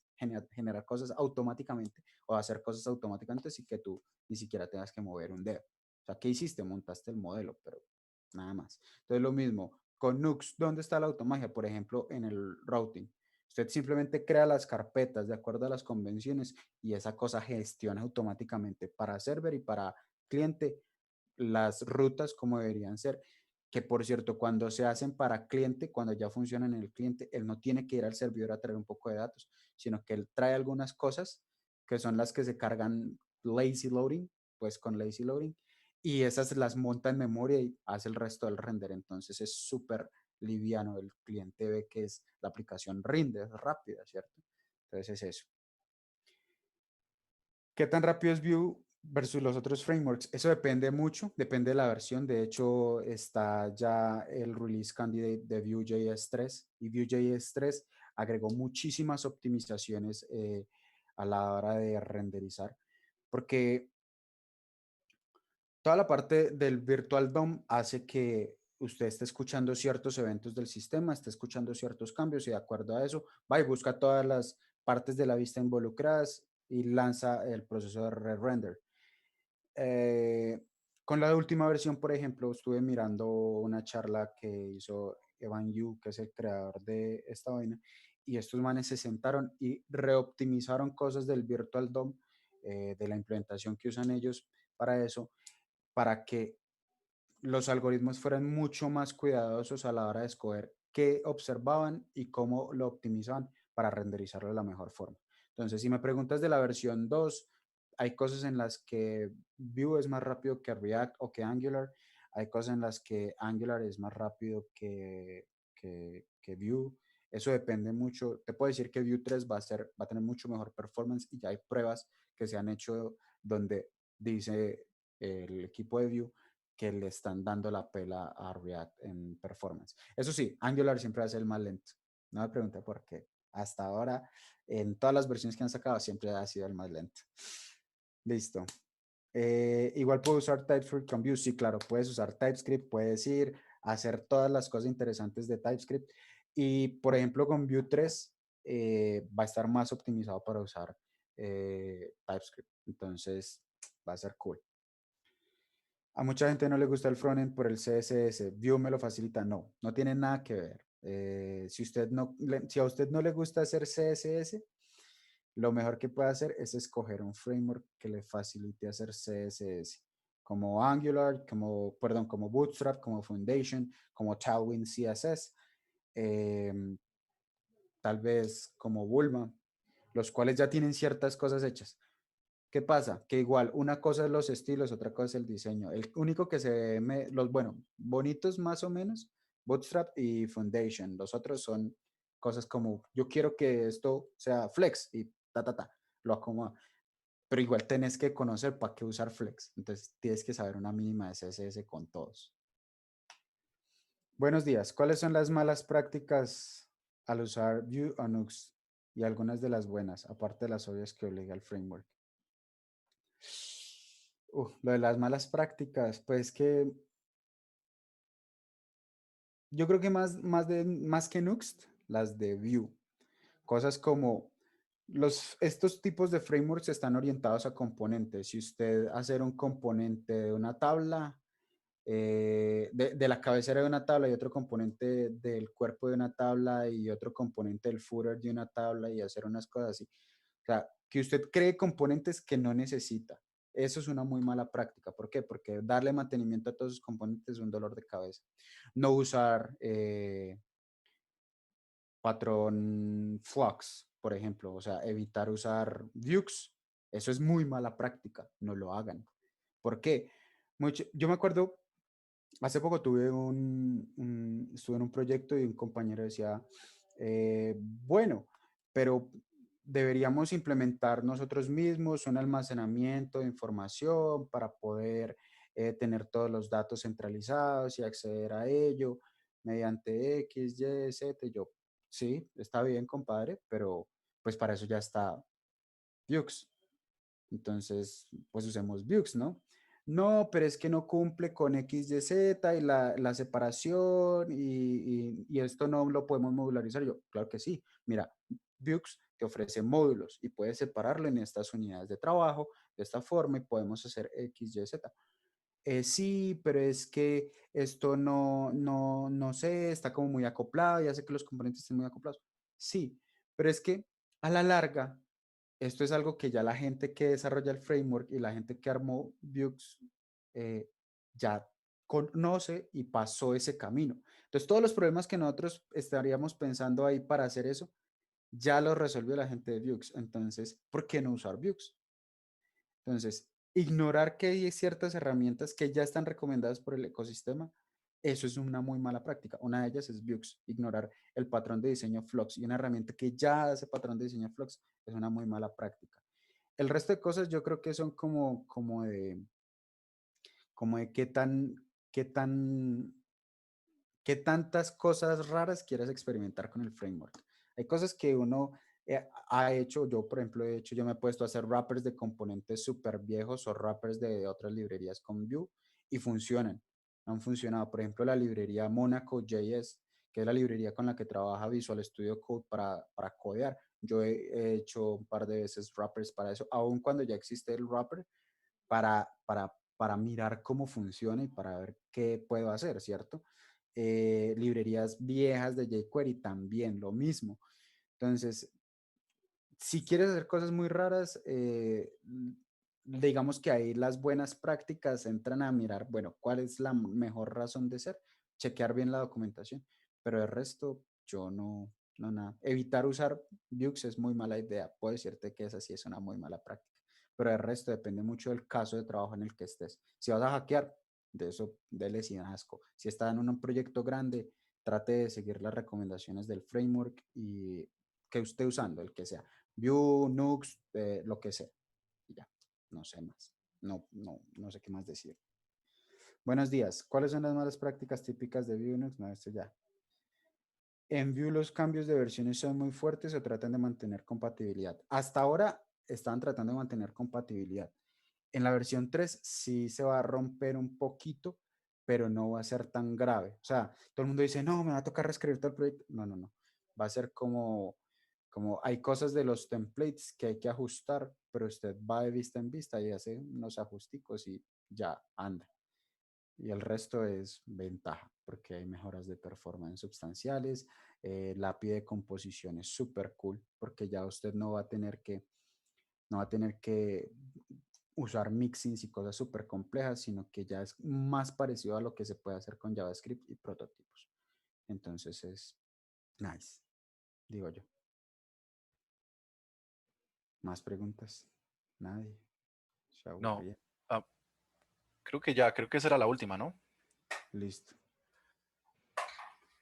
generar cosas automáticamente o hacer cosas automáticamente sin que tú ni siquiera tengas que mover un dedo. O sea, ¿qué hiciste? Montaste el modelo, pero nada más. Entonces, lo mismo con Nux. ¿Dónde está la automagia? Por ejemplo, en el routing. Usted simplemente crea las carpetas de acuerdo a las convenciones y esa cosa gestiona automáticamente para server y para cliente las rutas como deberían ser. Que por cierto, cuando se hacen para cliente, cuando ya funcionan en el cliente, él no tiene que ir al servidor a traer un poco de datos, sino que él trae algunas cosas que son las que se cargan lazy loading, pues con lazy loading, y esas las monta en memoria y hace el resto del render. Entonces es súper liviano. El cliente ve que es la aplicación rinde, es rápida, ¿cierto? Entonces es eso. ¿Qué tan rápido es Vue versus los otros frameworks? Eso depende mucho, depende de la versión. De hecho, está ya el release candidate de Vue.js 3 y Vue.js 3 agregó muchísimas optimizaciones a la hora de renderizar, porque toda la parte del Virtual DOM hace que usted esté escuchando ciertos eventos del sistema, esté escuchando ciertos cambios y de acuerdo a eso va y busca todas las partes de la vista involucradas y lanza el proceso de re-render. Eh, con la última versión, por ejemplo, estuve mirando una charla que hizo Evan You, que es el creador de esta vaina, y estos manes se sentaron y reoptimizaron cosas del Virtual DOM, de la implementación que usan ellos para eso, para que los algoritmos fueran mucho más cuidadosos a la hora de escoger qué observaban y cómo lo optimizaban para renderizarlo de la mejor forma. Entonces, si me preguntas de la versión 2, hay cosas en las que Vue es más rápido que React o que Angular. Hay cosas en las que Angular es más rápido que Vue. Eso depende mucho. Te puedo decir que Vue 3 va a tener mucho mejor performance y ya hay pruebas que se han hecho donde dice el equipo de Vue que le están dando la pela a React en performance. Eso sí, Angular siempre va a ser el más lento. No me pregunte por qué. Hasta ahora, en todas las versiones que han sacado, siempre ha sido el más lento. Listo. Igual puedo usar TypeScript con Vue. Sí, claro, puedes usar TypeScript, puedes ir a hacer todas las cosas interesantes de TypeScript. Y, por ejemplo, con Vue 3 va a estar más optimizado para usar TypeScript. Entonces, va a ser cool. A mucha gente no le gusta el frontend por el CSS. Vue me lo facilita. No, no tiene nada que ver. Si a usted no le gusta hacer CSS, lo mejor que puede hacer es escoger un framework que le facilite hacer CSS, como Angular, como Bootstrap, como Foundation, como Tailwind CSS, tal vez como Bulma, los cuales ya tienen ciertas cosas hechas. ¿Qué pasa? Que igual una cosa es los estilos, otra cosa es el diseño. El único que se ve, bueno, bonitos más o menos, Bootstrap y Foundation. Los otros son cosas como, yo quiero que esto sea flex y lo acomoda. Pero igual tenés que conocer para qué usar flex. Entonces tienes que saber una mínima de CSS con todos. Buenos días. ¿Cuáles son las malas prácticas al usar Vue o Nux? Y algunas de las buenas, aparte de las obvias que obliga el framework. Lo de las malas prácticas, pues que yo creo que más que Nuxt, las de Vue. Cosas como estos tipos de frameworks están orientados a componentes. Si usted hacer un componente de una tabla, de la cabecera de una tabla y otro componente del cuerpo de una tabla y otro componente del footer de una tabla y hacer unas cosas así. O sea, que usted cree componentes que no necesita. Eso es una muy mala práctica. ¿Por qué? Porque darle mantenimiento a todos esos componentes es un dolor de cabeza. No usar patrón Flux, por ejemplo, o sea, evitar usar Vux. Eso es muy mala práctica, no lo hagan. ¿Por qué? Yo me acuerdo, hace poco estuve en un proyecto y un compañero decía, bueno, pero deberíamos implementar nosotros mismos un almacenamiento de información para poder tener todos los datos centralizados y acceder a ello mediante X, Y, Z. Y yo, sí, está bien, compadre, pero pues para eso ya está Vux. Entonces, pues usemos Vux, ¿no? No, pero es que no cumple con X, Y, Z y la separación y esto no lo podemos modularizar. Yo, claro que sí. Mira, Vux te ofrece módulos y puedes separarlo en estas unidades de trabajo de esta forma y podemos hacer X, Y, Z. Sí, pero es que esto no sé, está como muy acoplado, ya sé que los componentes están muy acoplados. Sí, pero es que a la larga, esto es algo que ya la gente que desarrolla el framework y la gente que armó Vux eh, ya conoce y pasó ese camino. Entonces, todos los problemas que nosotros estaríamos pensando ahí para hacer eso, ya los resolvió la gente de Vux. Entonces, ¿por qué no usar Vux? Entonces, ignorar que hay ciertas herramientas que ya están recomendadas por el ecosistema, eso es una muy mala práctica. Una de ellas es Vux, ignorar el patrón de diseño Flux y una herramienta que ya hace patrón de diseño Flux es una muy mala práctica. El resto de cosas yo creo que son como de qué tantas cosas raras quieres experimentar con el framework. Hay cosas que uno ha hecho, yo por ejemplo he hecho, yo me he puesto a hacer wrappers de componentes súper viejos o wrappers de otras librerías con Vue y funcionan. Han funcionado. Por ejemplo, la librería Monaco.js, que es la librería con la que trabaja Visual Studio Code para codear. Yo he hecho un par de veces wrappers para eso, aun cuando ya existe el wrapper, para mirar cómo funciona y para ver qué puedo hacer, ¿cierto? Librerías viejas de jQuery también, lo mismo. Entonces, si quieres hacer cosas muy raras, digamos que ahí las buenas prácticas entran a mirar, bueno, cuál es la mejor razón de ser, chequear bien la documentación, pero el resto yo no nada. Evitar usar Vux es muy mala idea, puedo decirte que esa sí es una muy mala práctica, pero el resto depende mucho del caso de trabajo en el que estés. Si vas a hackear, de eso dele sin asco. Si está en un proyecto grande, trate de seguir las recomendaciones del framework y que esté usando, el que sea. Vue, Nux, lo que sea. Y ya, no sé más. No sé qué más decir. Buenos días. ¿Cuáles son las malas prácticas típicas de Vue, Nux? No, esto ya. En Vue los cambios de versiones son muy fuertes o tratan de mantener compatibilidad. Hasta ahora están tratando de mantener compatibilidad. En la versión 3 sí se va a romper un poquito, pero no va a ser tan grave. O sea, todo el mundo dice, no, me va a tocar reescribir todo el proyecto. No. Va a ser como hay cosas de los templates que hay que ajustar, pero usted va de vista en vista y hace unos ajusticos y ya anda. Y el resto es ventaja, porque hay mejoras de performance sustanciales. La API de composición es súper cool, porque ya usted no va a tener que usar mixins y cosas súper complejas, sino que ya es más parecido a lo que se puede hacer con JavaScript y prototipos. Entonces es nice, digo yo. ¿Más preguntas? Nadie. Se No, aburría. ah, creo que esa era la última, ¿no? Listo.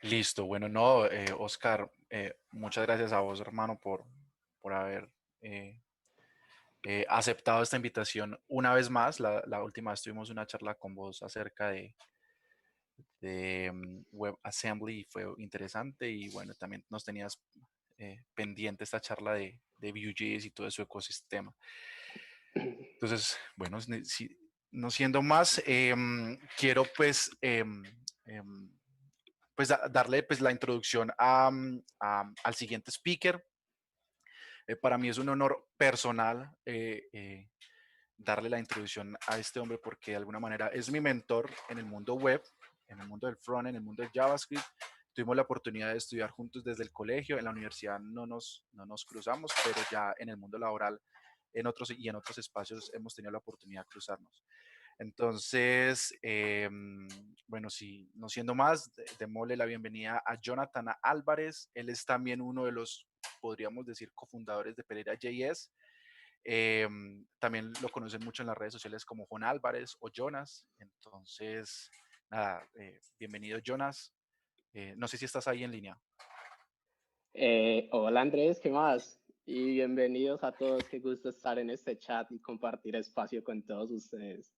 Listo, bueno, no, Oscar, muchas gracias a vos, hermano, por haber eh, aceptado esta invitación una vez más. La última vez tuvimos una charla con vos acerca de WebAssembly y fue interesante y bueno, también nos tenías pendiente esta charla de Vue.js y todo su ecosistema. Entonces, bueno, no siendo más, quiero pues darle pues la introducción al siguiente speaker. Para mí es un honor personal darle la introducción a este hombre porque de alguna manera es mi mentor en el mundo web, en el mundo del front, en el mundo del JavaScript. Tuvimos la oportunidad de estudiar juntos desde el colegio, en la universidad no nos cruzamos, pero ya en el mundo laboral en otros espacios hemos tenido la oportunidad de cruzarnos. Entonces, bueno, sí, no siendo más, démosle la bienvenida a Jonathan Álvarez. Él es también uno de los, podríamos decir, cofundadores de Pereira JS. También lo conocen mucho en las redes sociales como Juan Álvarez o Jonas. Entonces, nada, bienvenido Jonas. No sé si estás ahí en línea. Hola Andrés, ¿qué más? Y bienvenidos a todos, qué gusto estar en este chat y compartir espacio con todos ustedes.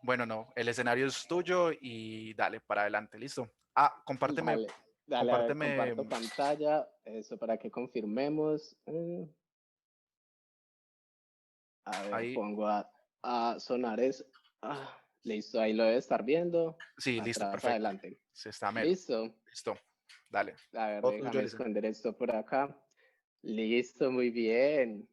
Bueno, no, el escenario es tuyo y dale para adelante, listo. Ah, compárteme, Dale, a ver, compárteme comparto pantalla, eso para que confirmemos. A ver, ahí. pongo a sonar eso. Listo, ahí lo debe estar viendo. Sí, listo, Atrás, perfecto. adelante. Se está melo. Listo. Listo, dale. A ver, Todo tuyo, déjame esconder esto por acá. Listo, muy bien.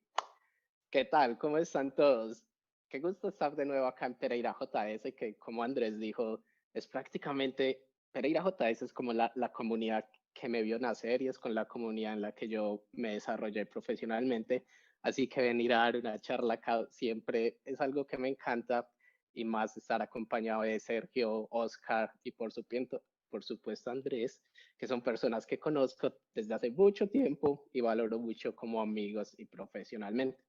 ¿Qué tal? ¿Cómo están todos? Qué gusto estar de nuevo acá en Pereira JS, que como Andrés dijo, es prácticamente, Pereira JS es como la comunidad que me vio nacer y es con la comunidad en la que yo me desarrollé profesionalmente. Así que venir a dar una charla acá siempre es algo que me encanta y más estar acompañado de Sergio, Oscar y por supuesto Andrés, que son personas que conozco desde hace mucho tiempo y valoro mucho como amigos y profesionalmente.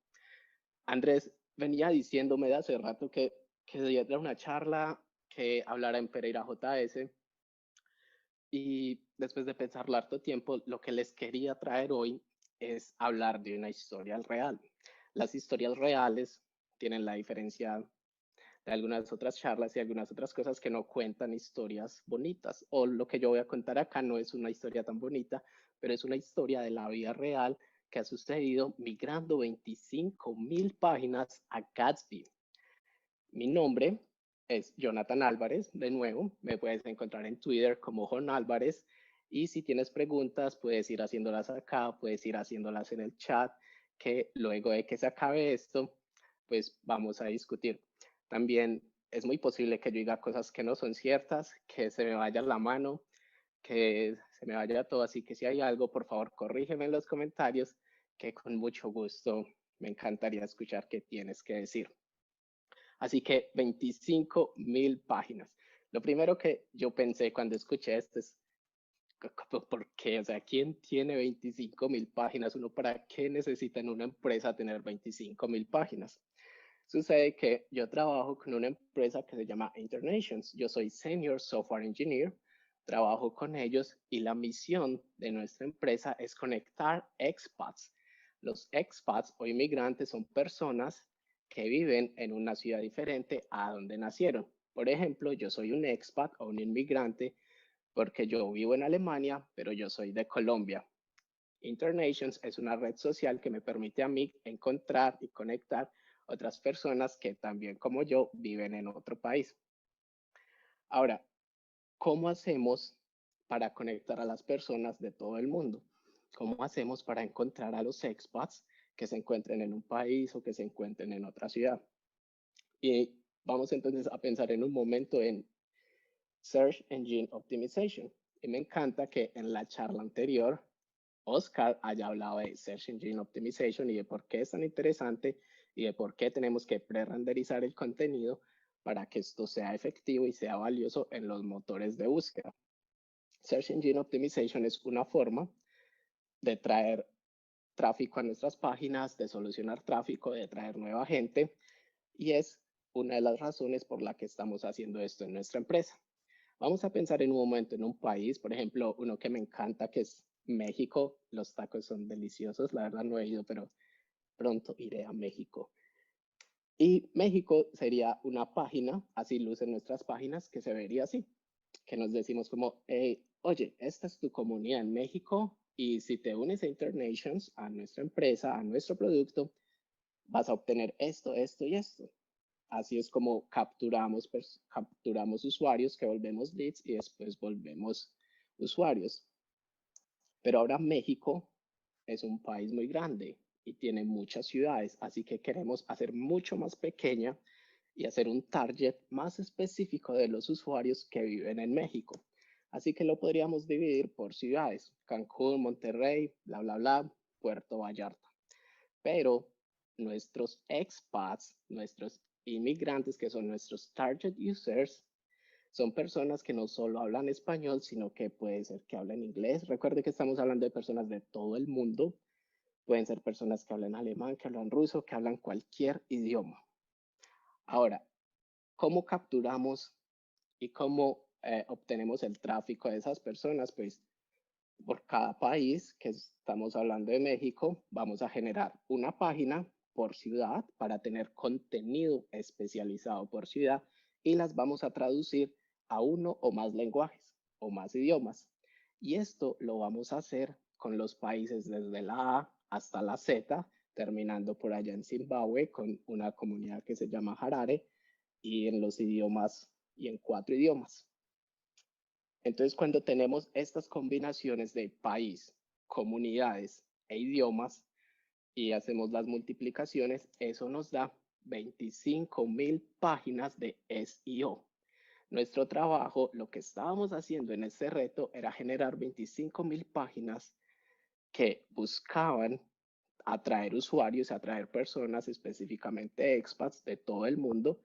Andrés venía diciéndome de hace rato que diera una charla, que hablara en Pereira JS. Y después de pensarlo harto tiempo, lo que les quería traer hoy es hablar de una historia real. Las historias reales tienen la diferencia de algunas otras charlas y algunas otras cosas que no cuentan historias bonitas. O lo que yo voy a contar acá no es una historia tan bonita, pero es una historia de la vida real que ha sucedido migrando 25.000 páginas a Gatsby. Mi nombre es Jonathan Álvarez, de nuevo, me puedes encontrar en Twitter como Jon Álvarez y si tienes preguntas puedes ir haciéndolas acá, puedes ir haciéndolas en el chat, que luego de que se acabe esto, pues vamos a discutir. También es muy posible que yo diga cosas que no son ciertas, que se me vaya la mano, que se me vaya todo, así que si hay algo, por favor, corrígeme en los comentarios, que con mucho gusto me encantaría escuchar qué tienes que decir. Así que 25.000 páginas. Lo primero que yo pensé cuando escuché esto es, ¿por qué? O sea, ¿quién tiene 25.000 páginas? ¿Uno para qué necesita en una empresa tener 25.000 páginas? Sucede que yo trabajo con una empresa que se llama Internations. Yo soy Senior Software Engineer, trabajo con ellos y la misión de nuestra empresa es conectar expats. Los expats o inmigrantes son personas que viven en una ciudad diferente a donde nacieron. Por ejemplo, yo soy un expat o un inmigrante porque yo vivo en Alemania, pero yo soy de Colombia. Internations es una red social que me permite a mí encontrar y conectar otras personas que también como yo viven en otro país. Ahora, ¿cómo hacemos para conectar a las personas de todo el mundo? ¿Cómo hacemos para encontrar a los expats que se encuentren en un país o que se encuentren en otra ciudad? Y vamos entonces a pensar en un momento en Search Engine Optimization. Y me encanta que en la charla anterior Oscar haya hablado de Search Engine Optimization y de por qué es tan interesante y de por qué tenemos que pre-renderizar el contenido para que esto sea efectivo y sea valioso en los motores de búsqueda. Search Engine Optimization es una forma de traer tráfico a nuestras páginas, de solucionar tráfico, de traer nueva gente y es una de las razones por la que estamos haciendo esto en nuestra empresa. Vamos a pensar en un momento en un país, por ejemplo, uno que me encanta, que es México. Los tacos son deliciosos, la verdad no he ido, pero pronto iré a México. Y México sería una página, así lucen nuestras páginas, que se vería así, que nos decimos como, hey, oye, esta es tu comunidad en México y si te unes a Internations, a nuestra empresa, a nuestro producto, vas a obtener esto, esto y esto. Así es como capturamos usuarios que volvemos leads y después volvemos usuarios. Pero ahora México es un país muy grande y tiene muchas ciudades, así que queremos hacer mucho más pequeña y hacer un target más específico de los usuarios que viven en México. Así que lo podríamos dividir por ciudades, Cancún, Monterrey, bla, bla, bla, Puerto Vallarta. Pero nuestros expats, nuestros inmigrantes, que son nuestros target users, son personas que no solo hablan español, sino que puede ser que hablen inglés. Recuerde que estamos hablando de personas de todo el mundo. Pueden ser personas que hablan alemán, que hablan ruso, que hablan cualquier idioma. Ahora, ¿cómo capturamos y cómo obtenemos el tráfico de esas personas? Pues por cada país, que estamos hablando de México, vamos a generar una página por ciudad para tener contenido especializado por ciudad y las vamos a traducir a uno o más lenguajes o más idiomas. Y esto lo vamos a hacer con los países desde la A hasta la Z, terminando por allá en Zimbabue con una comunidad que se llama Harare y en los idiomas y en 4 idiomas. Entonces, cuando tenemos estas combinaciones de país, comunidades e idiomas y hacemos las multiplicaciones, eso nos da 25,000 páginas de SEO. Nuestro trabajo, lo que estábamos haciendo en este reto era generar 25,000 páginas que buscaban atraer usuarios, atraer personas, específicamente expats de todo el mundo,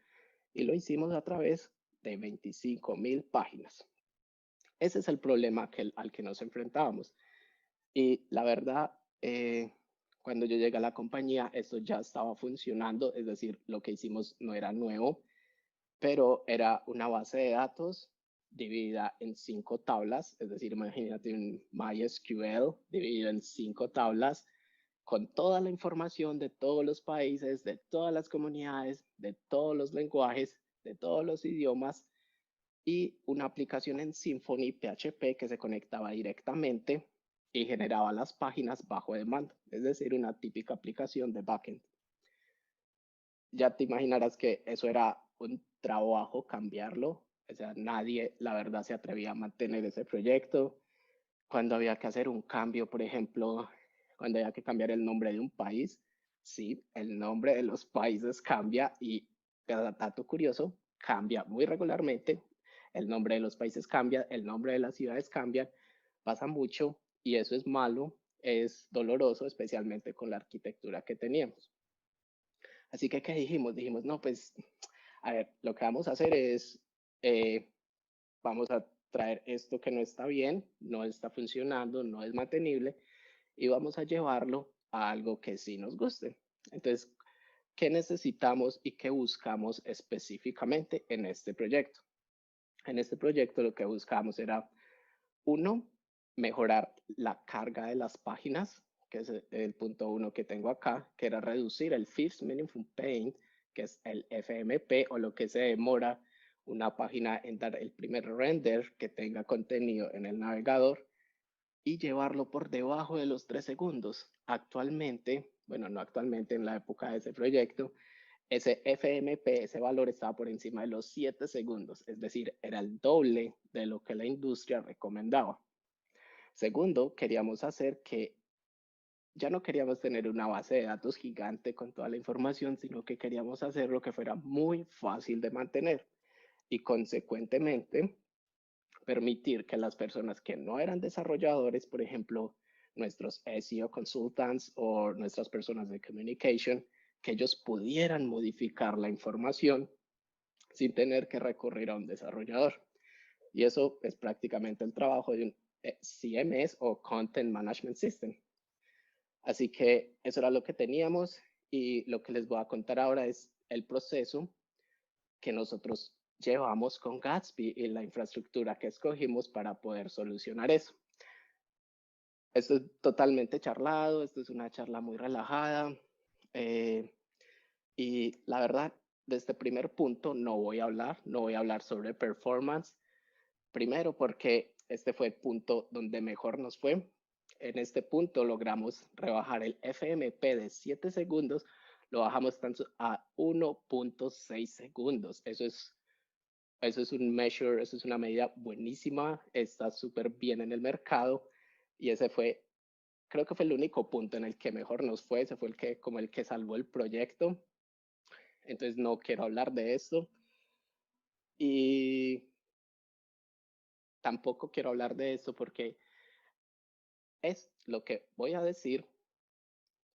y lo hicimos a través de 25,000 páginas. Ese es el problema al que nos enfrentábamos. Y la verdad, cuando yo llegué a la compañía, esto ya estaba funcionando, es decir, lo que hicimos no era nuevo, pero era una base de datos dividida en 5 tablas, es decir, imagínate un MySQL dividido en 5 tablas con toda la información de todos los países, de todas las comunidades, de todos los lenguajes, de todos los idiomas, y una aplicación en Symfony PHP que se conectaba directamente y generaba las páginas bajo demanda, es decir, una típica aplicación de backend. Ya te imaginarás que eso era un trabajo cambiarlo, o sea, nadie, la verdad, se atrevía a mantener ese proyecto. Cuando había que hacer un cambio, por ejemplo, cuando había que cambiar el nombre de un país, sí, el nombre de los países cambia y, dato curioso, cambia muy regularmente. El nombre de los países cambia, el nombre de las ciudades cambia, pasa mucho y eso es malo, es doloroso, especialmente con la arquitectura que teníamos. Así que, ¿qué dijimos? Dijimos, no, pues, a ver, lo que vamos a hacer es, vamos a traer esto que no está bien, no está funcionando, no es mantenible, y vamos a llevarlo a algo que sí nos guste. Entonces, ¿qué necesitamos y qué buscamos específicamente en este proyecto? En este proyecto lo que buscamos era, uno, mejorar la carga de las páginas, que es el punto 1 que tengo acá, que era reducir el Fifth Meaningful Paint, que es el FMP, o lo que se demora una página en dar el primer render que tenga contenido en el navegador, y llevarlo por debajo de los 3 segundos. Actualmente, bueno, no actualmente, en la época de ese proyecto, ese FMP, ese valor estaba por encima de los 7 segundos, es decir, era el doble de lo que la industria recomendaba. Segundo, queríamos hacer que ya no queríamos tener una base de datos gigante con toda la información, sino que queríamos hacerlo que fuera muy fácil de mantener y consecuentemente permitir que las personas que no eran desarrolladores, por ejemplo, nuestros SEO consultants o nuestras personas de communication, que ellos pudieran modificar la información sin tener que recurrir a un desarrollador. Y eso es prácticamente el trabajo de un CMS o Content Management System. Así que eso era lo que teníamos y lo que les voy a contar ahora es el proceso que nosotros llevamos con Gatsby y la infraestructura que escogimos para poder solucionar eso. Esto es totalmente charlado, esto es una charla muy relajada y la verdad, de este primer punto no voy a hablar sobre performance, primero porque este fue el punto donde mejor nos fue. En este punto logramos rebajar el FMP de 7 segundos, lo bajamos tanto a 1.6 segundos. Eso es un measure, eso es una medida buenísima, está súper bien en el mercado y ese fue, creo que fue el único punto en el que mejor nos fue, ese fue como el que salvó el proyecto. Entonces no quiero hablar de esto y tampoco quiero hablar de esto porque es lo que voy a decir.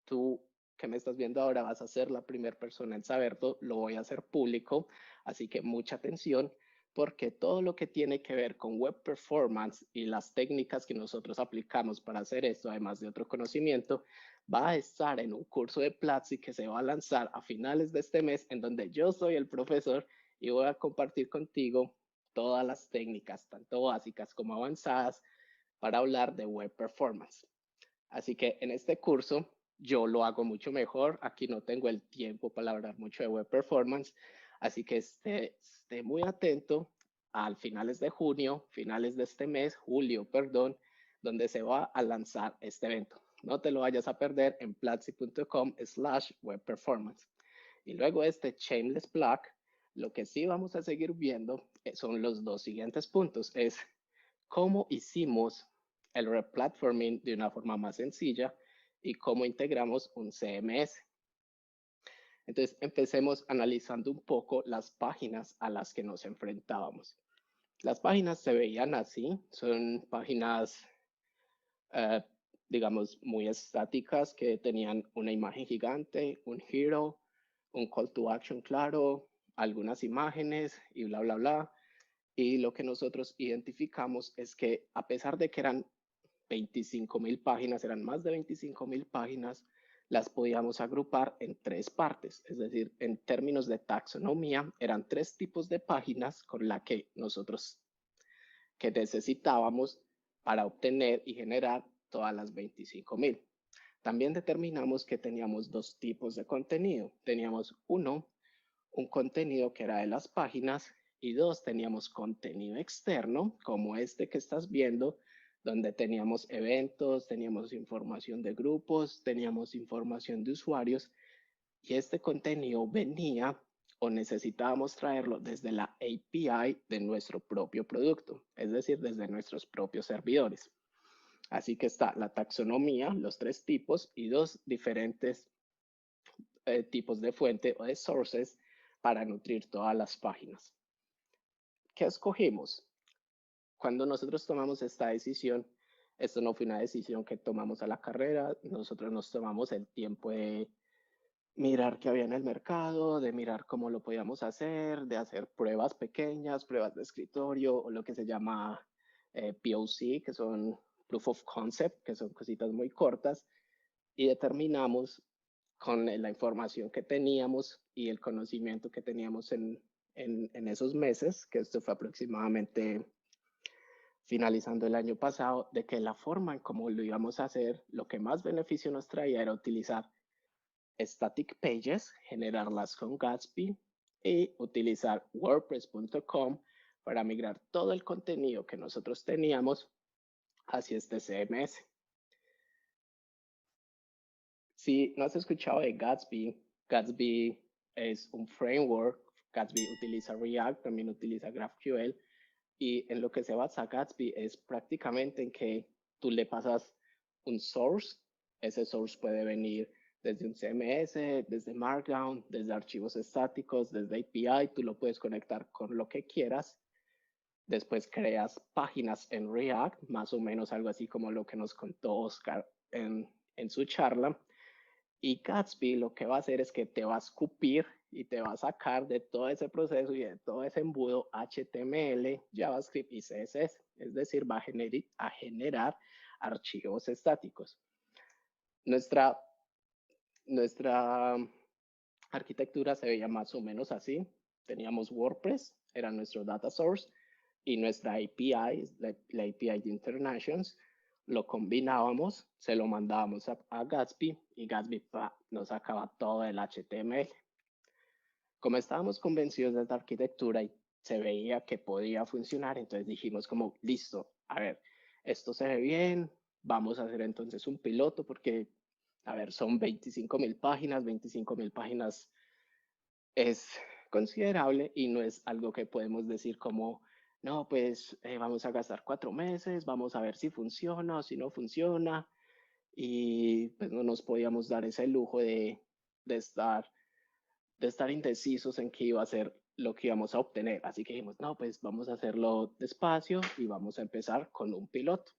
Tú que me estás viendo ahora vas a ser la primera persona en saberlo, lo voy a hacer público, así que mucha atención porque todo lo que tiene que ver con web performance y las técnicas que nosotros aplicamos para hacer esto, además de otro conocimiento, va a estar en un curso de Platzi que se va a lanzar a finales de este mes, en donde yo soy el profesor y voy a compartir contigo todas las técnicas, tanto básicas como avanzadas, para hablar de web performance. Así que en este curso yo lo hago mucho mejor. Aquí no tengo el tiempo para hablar mucho de web performance. Así que esté muy atento al finales de junio, finales de este mes, julio, perdón, donde se va a lanzar este evento. No te lo vayas a perder en platzi.com/webperformance. Y luego este shameless plug, lo que sí vamos a seguir viendo son los dos siguientes puntos. Es cómo hicimos el replatforming de una forma más sencilla y cómo integramos un CMS. Entonces, empecemos analizando un poco las páginas a las que nos enfrentábamos. Las páginas se veían así, son páginas, digamos, muy estáticas que tenían una imagen gigante, un hero, un call to action claro, algunas imágenes y bla, bla, bla. Y lo que nosotros identificamos es que a pesar de que eran 25.000 páginas, eran más de 25.000 páginas, las podíamos agrupar en tres partes. Es decir, en términos de taxonomía, eran tres tipos de páginas con la que nosotros que necesitábamos para obtener y generar todas las 25.000. También determinamos que teníamos dos tipos de contenido. Teníamos uno, un contenido que era de las páginas, y dos, teníamos contenido externo, como este que estás viendo, donde teníamos eventos, teníamos información de grupos, teníamos información de usuarios, y este contenido venía o necesitábamos traerlo desde la API de nuestro propio producto, es decir, desde nuestros propios servidores. Así que está la taxonomía, los tres tipos y dos diferentes tipos de fuente o de sources para nutrir todas las páginas. ¿Qué escogimos? Cuando nosotros tomamos esta decisión, esto no fue una decisión que tomamos a la carrera, nosotros nos tomamos el tiempo de mirar qué había en el mercado, de mirar cómo lo podíamos hacer, de hacer pruebas pequeñas, pruebas de escritorio o lo que se llama POC, que son Proof of Concept, que son cositas muy cortas, y determinamos con la información que teníamos y el conocimiento que teníamos en esos meses, que esto fue aproximadamente finalizando el año pasado, de que la forma en cómo lo íbamos a hacer, lo que más beneficio nos traía era utilizar static pages, generarlas con Gatsby y utilizar wordpress.com para migrar todo el contenido que nosotros teníamos hacia este CMS. Si no has escuchado de Gatsby, Gatsby es un framework. Gatsby utiliza React, también utiliza GraphQL. Y en lo que se basa Gatsby es prácticamente en que tú le pasas un source. Ese source puede venir desde un CMS, desde Markdown, desde archivos estáticos, desde API. Tú lo puedes conectar con lo que quieras. Después creas páginas en React, más o menos algo así como lo que nos contó Oscar en su charla. Y Gatsby lo que va a hacer es que te va a escupir y te va a sacar de todo ese proceso y de todo ese embudo HTML, JavaScript y CSS. Es decir, va a generar archivos estáticos. Nuestra arquitectura se veía más o menos así. Teníamos WordPress, era nuestro data source, y nuestra API, la API de Internations, lo combinábamos, se lo mandábamos a Gatsby y Gatsby nos sacaba todo el HTML. Como estábamos convencidos de esta arquitectura y se veía que podía funcionar, entonces dijimos como, listo, a ver, esto se ve bien, vamos a hacer entonces un piloto porque, a ver, son 25.000 páginas es considerable y no es algo que podemos decir como, no, pues vamos a gastar 4 meses, vamos a ver si funciona o si no funciona. Y pues no nos podíamos dar ese lujo de estar indecisos en qué iba a ser lo que íbamos a obtener. Así que dijimos, no, pues vamos a hacerlo despacio y vamos a empezar con un piloto.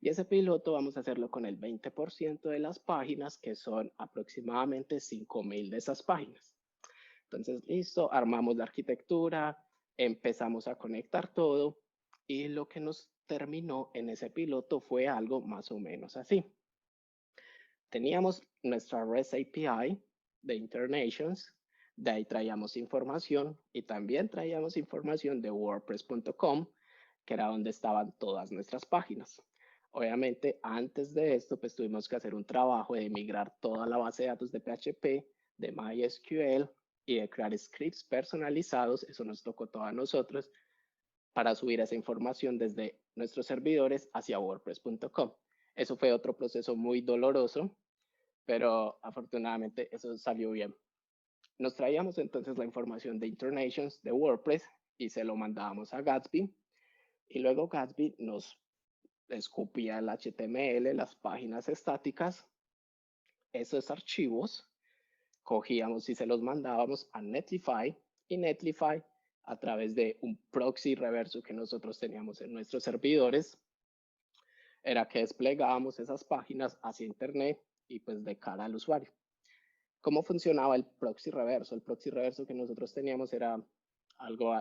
Y ese piloto vamos a hacerlo con el 20% de las páginas, que son aproximadamente 5.000 de esas páginas. Entonces, listo, armamos la arquitectura, empezamos a conectar todo y lo que nos terminó en ese piloto fue algo más o menos así. Teníamos nuestra REST API de Internations, de ahí traíamos información y también traíamos información de WordPress.com, que era donde estaban todas nuestras páginas. Obviamente, antes de esto, pues tuvimos que hacer un trabajo de migrar toda la base de datos de PHP, de MySQL y de crear scripts personalizados. Eso nos tocó todo a nosotros para subir esa información desde nuestros servidores hacia WordPress.com. Eso fue otro proceso muy doloroso, pero afortunadamente eso salió bien. Nos traíamos entonces la información de Internations de WordPress y se lo mandábamos a Gatsby. Y luego Gatsby nos escupía el HTML, las páginas estáticas, esos archivos, cogíamos y se los mandábamos a Netlify, y Netlify, a través de un proxy reverso que nosotros teníamos en nuestros servidores, era que desplegábamos esas páginas hacia Internet y pues de cara al usuario. ¿Cómo funcionaba el proxy reverso? El proxy reverso que nosotros teníamos era algo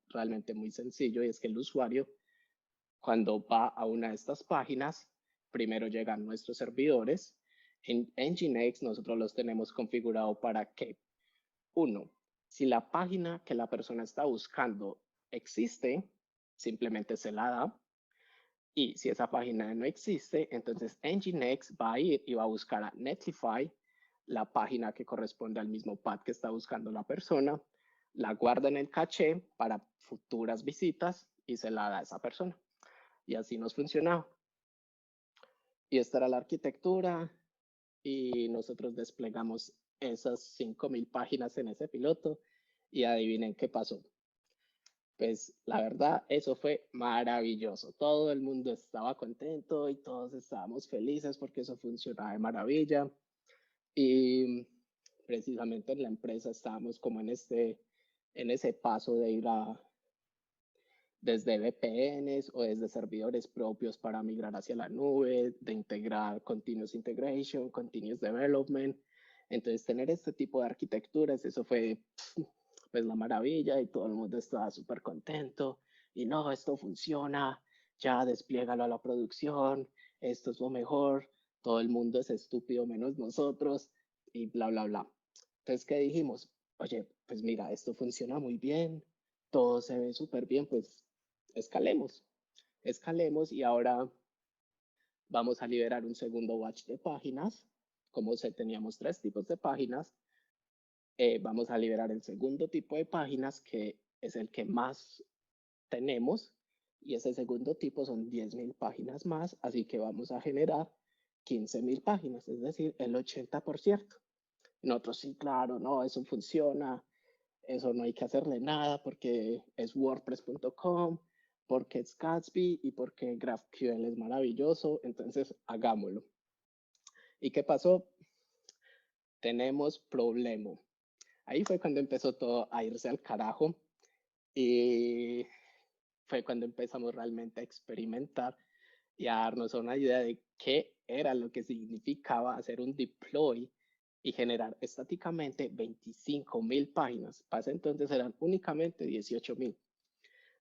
realmente muy sencillo, y es que el usuario, cuando va a una de estas páginas, primero llegan nuestros servidores. En Nginx nosotros los tenemos configurado para que, uno, si la página que la persona está buscando existe, simplemente se la da. Y si esa página no existe, entonces Nginx va a ir y va a buscar a Netlify, la página que corresponde al mismo path que está buscando la persona, la guarda en el caché para futuras visitas y se la da a esa persona. Y así nos funcionaba. Y esta era la arquitectura, y nosotros desplegamos esas 5.000 páginas en ese piloto, y adivinen qué pasó. Pues la verdad, eso fue maravilloso. Todo el mundo estaba contento y todos estábamos felices porque eso funcionaba de maravilla. Y precisamente en la empresa estábamos como en ese paso de ir desde VPNs o desde servidores propios para migrar hacia la nube, de integrar Continuous Integration, Continuous Development. Entonces, tener este tipo de arquitecturas, eso fue pues la maravilla, y todo el mundo estaba súper contento. Y no, esto funciona, ya despliégalo a la producción, esto es lo mejor, todo el mundo es estúpido menos nosotros, y bla, bla, bla. Entonces, ¿qué dijimos? Oye, pues mira, esto funciona muy bien, todo se ve súper bien, pues escalemos, y ahora vamos a liberar un segundo batch de páginas. Como teníamos 3 tipos de páginas, vamos a liberar el segundo tipo de páginas, que es el que más tenemos, y ese segundo tipo son 10.000 páginas más, así que vamos a generar 15.000 páginas, es decir, el 80%. Nosotros, sí, claro, no, eso funciona, eso no hay que hacerle nada porque es WordPress.com, porque es Gatsby y porque GraphQL es maravilloso, entonces hagámoslo. ¿Y qué pasó? Tenemos problema. Ahí fue cuando empezó todo a irse al carajo, y fue cuando empezamos realmente a experimentar y a darnos una idea de qué era lo que significaba hacer un deploy y generar estáticamente 25.000 páginas. Para ese entonces eran únicamente 18.000.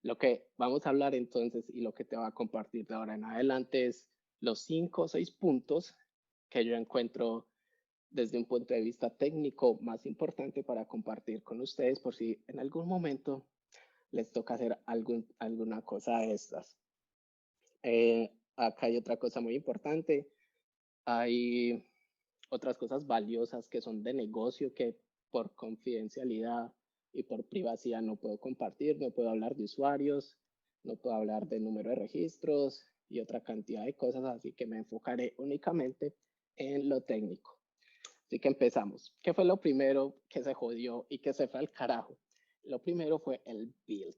Lo que vamos a hablar entonces, y lo que te voy a compartir de ahora en adelante, es los 5 o 6 puntos que yo encuentro desde un punto de vista técnico más importante para compartir con ustedes, por si en algún momento les toca hacer alguna cosa de estas. Acá hay otra cosa muy importante. Hay otras cosas valiosas que son de negocio, que por confidencialidad y por privacidad no puedo compartir. No puedo hablar de usuarios, no puedo hablar de número de registros y otra cantidad de cosas, así que me enfocaré únicamente en lo técnico. Así que empezamos. ¿Qué fue lo primero que se jodió y que se fue al carajo? Lo primero fue el build.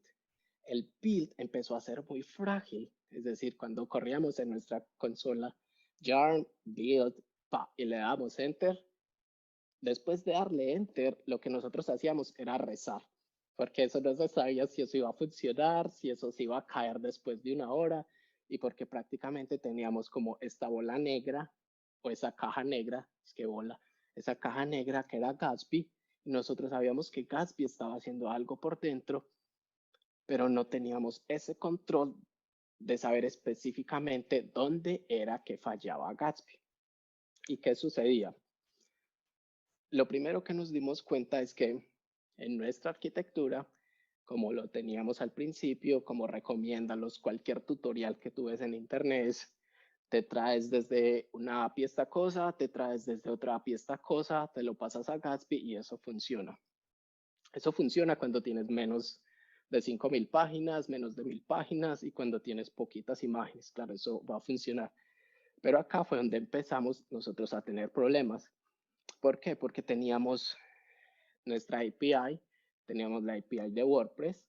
El build empezó a ser muy frágil. Es decir, cuando corríamos en nuestra consola yarn build y le damos enter, después de darle enter, lo que nosotros hacíamos era rezar, porque eso no se sabía si eso iba a funcionar, si eso se iba a caer después de una hora, y porque prácticamente teníamos como esta bola negra o esa caja negra, es que bola, esa caja negra que era Gatsby, y nosotros sabíamos que Gatsby estaba haciendo algo por dentro, pero no teníamos ese control de saber específicamente dónde era que fallaba Gatsby. ¿Y qué sucedía? Lo primero que nos dimos cuenta es que en nuestra arquitectura, como lo teníamos al principio, como recomiéndalos cualquier tutorial que tú ves en internet, te traes desde una API esta cosa, te traes desde otra API esta cosa, te lo pasas a Gatsby y eso funciona. Eso funciona cuando tienes menos de 5.000 páginas, menos de 1.000 páginas y cuando tienes poquitas imágenes. Claro, eso va a funcionar. Pero acá fue donde empezamos nosotros a tener problemas. ¿Por qué? Porque teníamos nuestra API, teníamos la API de WordPress.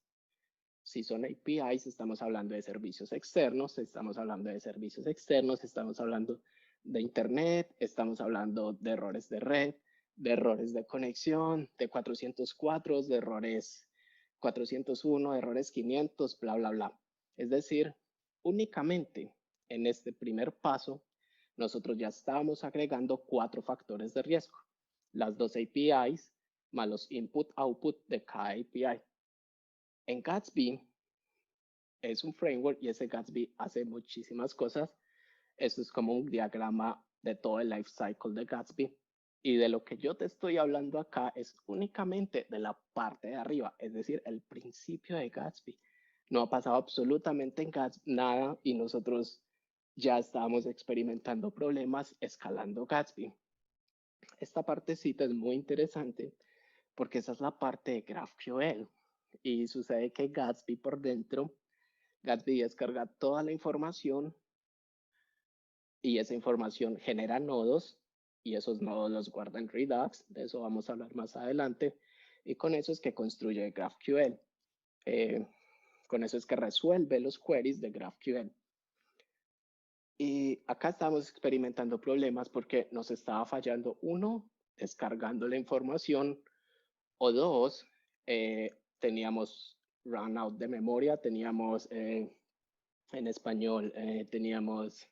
Si son APIs, estamos hablando de servicios externos, estamos hablando de servicios externos, estamos hablando de Internet, estamos hablando de errores de red, de errores de conexión, de 404, de errores 401, errores 500, bla, bla, bla. Es decir, únicamente en este primer paso, nosotros ya estábamos agregando 4 factores de riesgo. Las 2 APIs más los input-output de cada API. En Gatsby es un framework y ese Gatsby hace muchísimas cosas. Esto es como un diagrama de todo el life cycle de Gatsby. Y de lo que yo te estoy hablando acá es únicamente de la parte de arriba, es decir, el principio de Gatsby. No ha pasado absolutamente en Gatsby nada y nosotros ya estábamos experimentando problemas escalando Gatsby. Esta partecita es muy interesante porque esa es la parte de GraphQL. Y sucede que Gatsby por dentro, Gatsby descarga toda la información y esa información genera nodos y esos nodos los guarda en Redux. De eso vamos a hablar más adelante. Y con eso es que construye GraphQL. Con eso es que resuelve los queries de GraphQL. Y acá estamos experimentando problemas porque nos estaba fallando, uno, descargando la información, o dos, teníamos run out de memoria, teníamos en español, teníamos,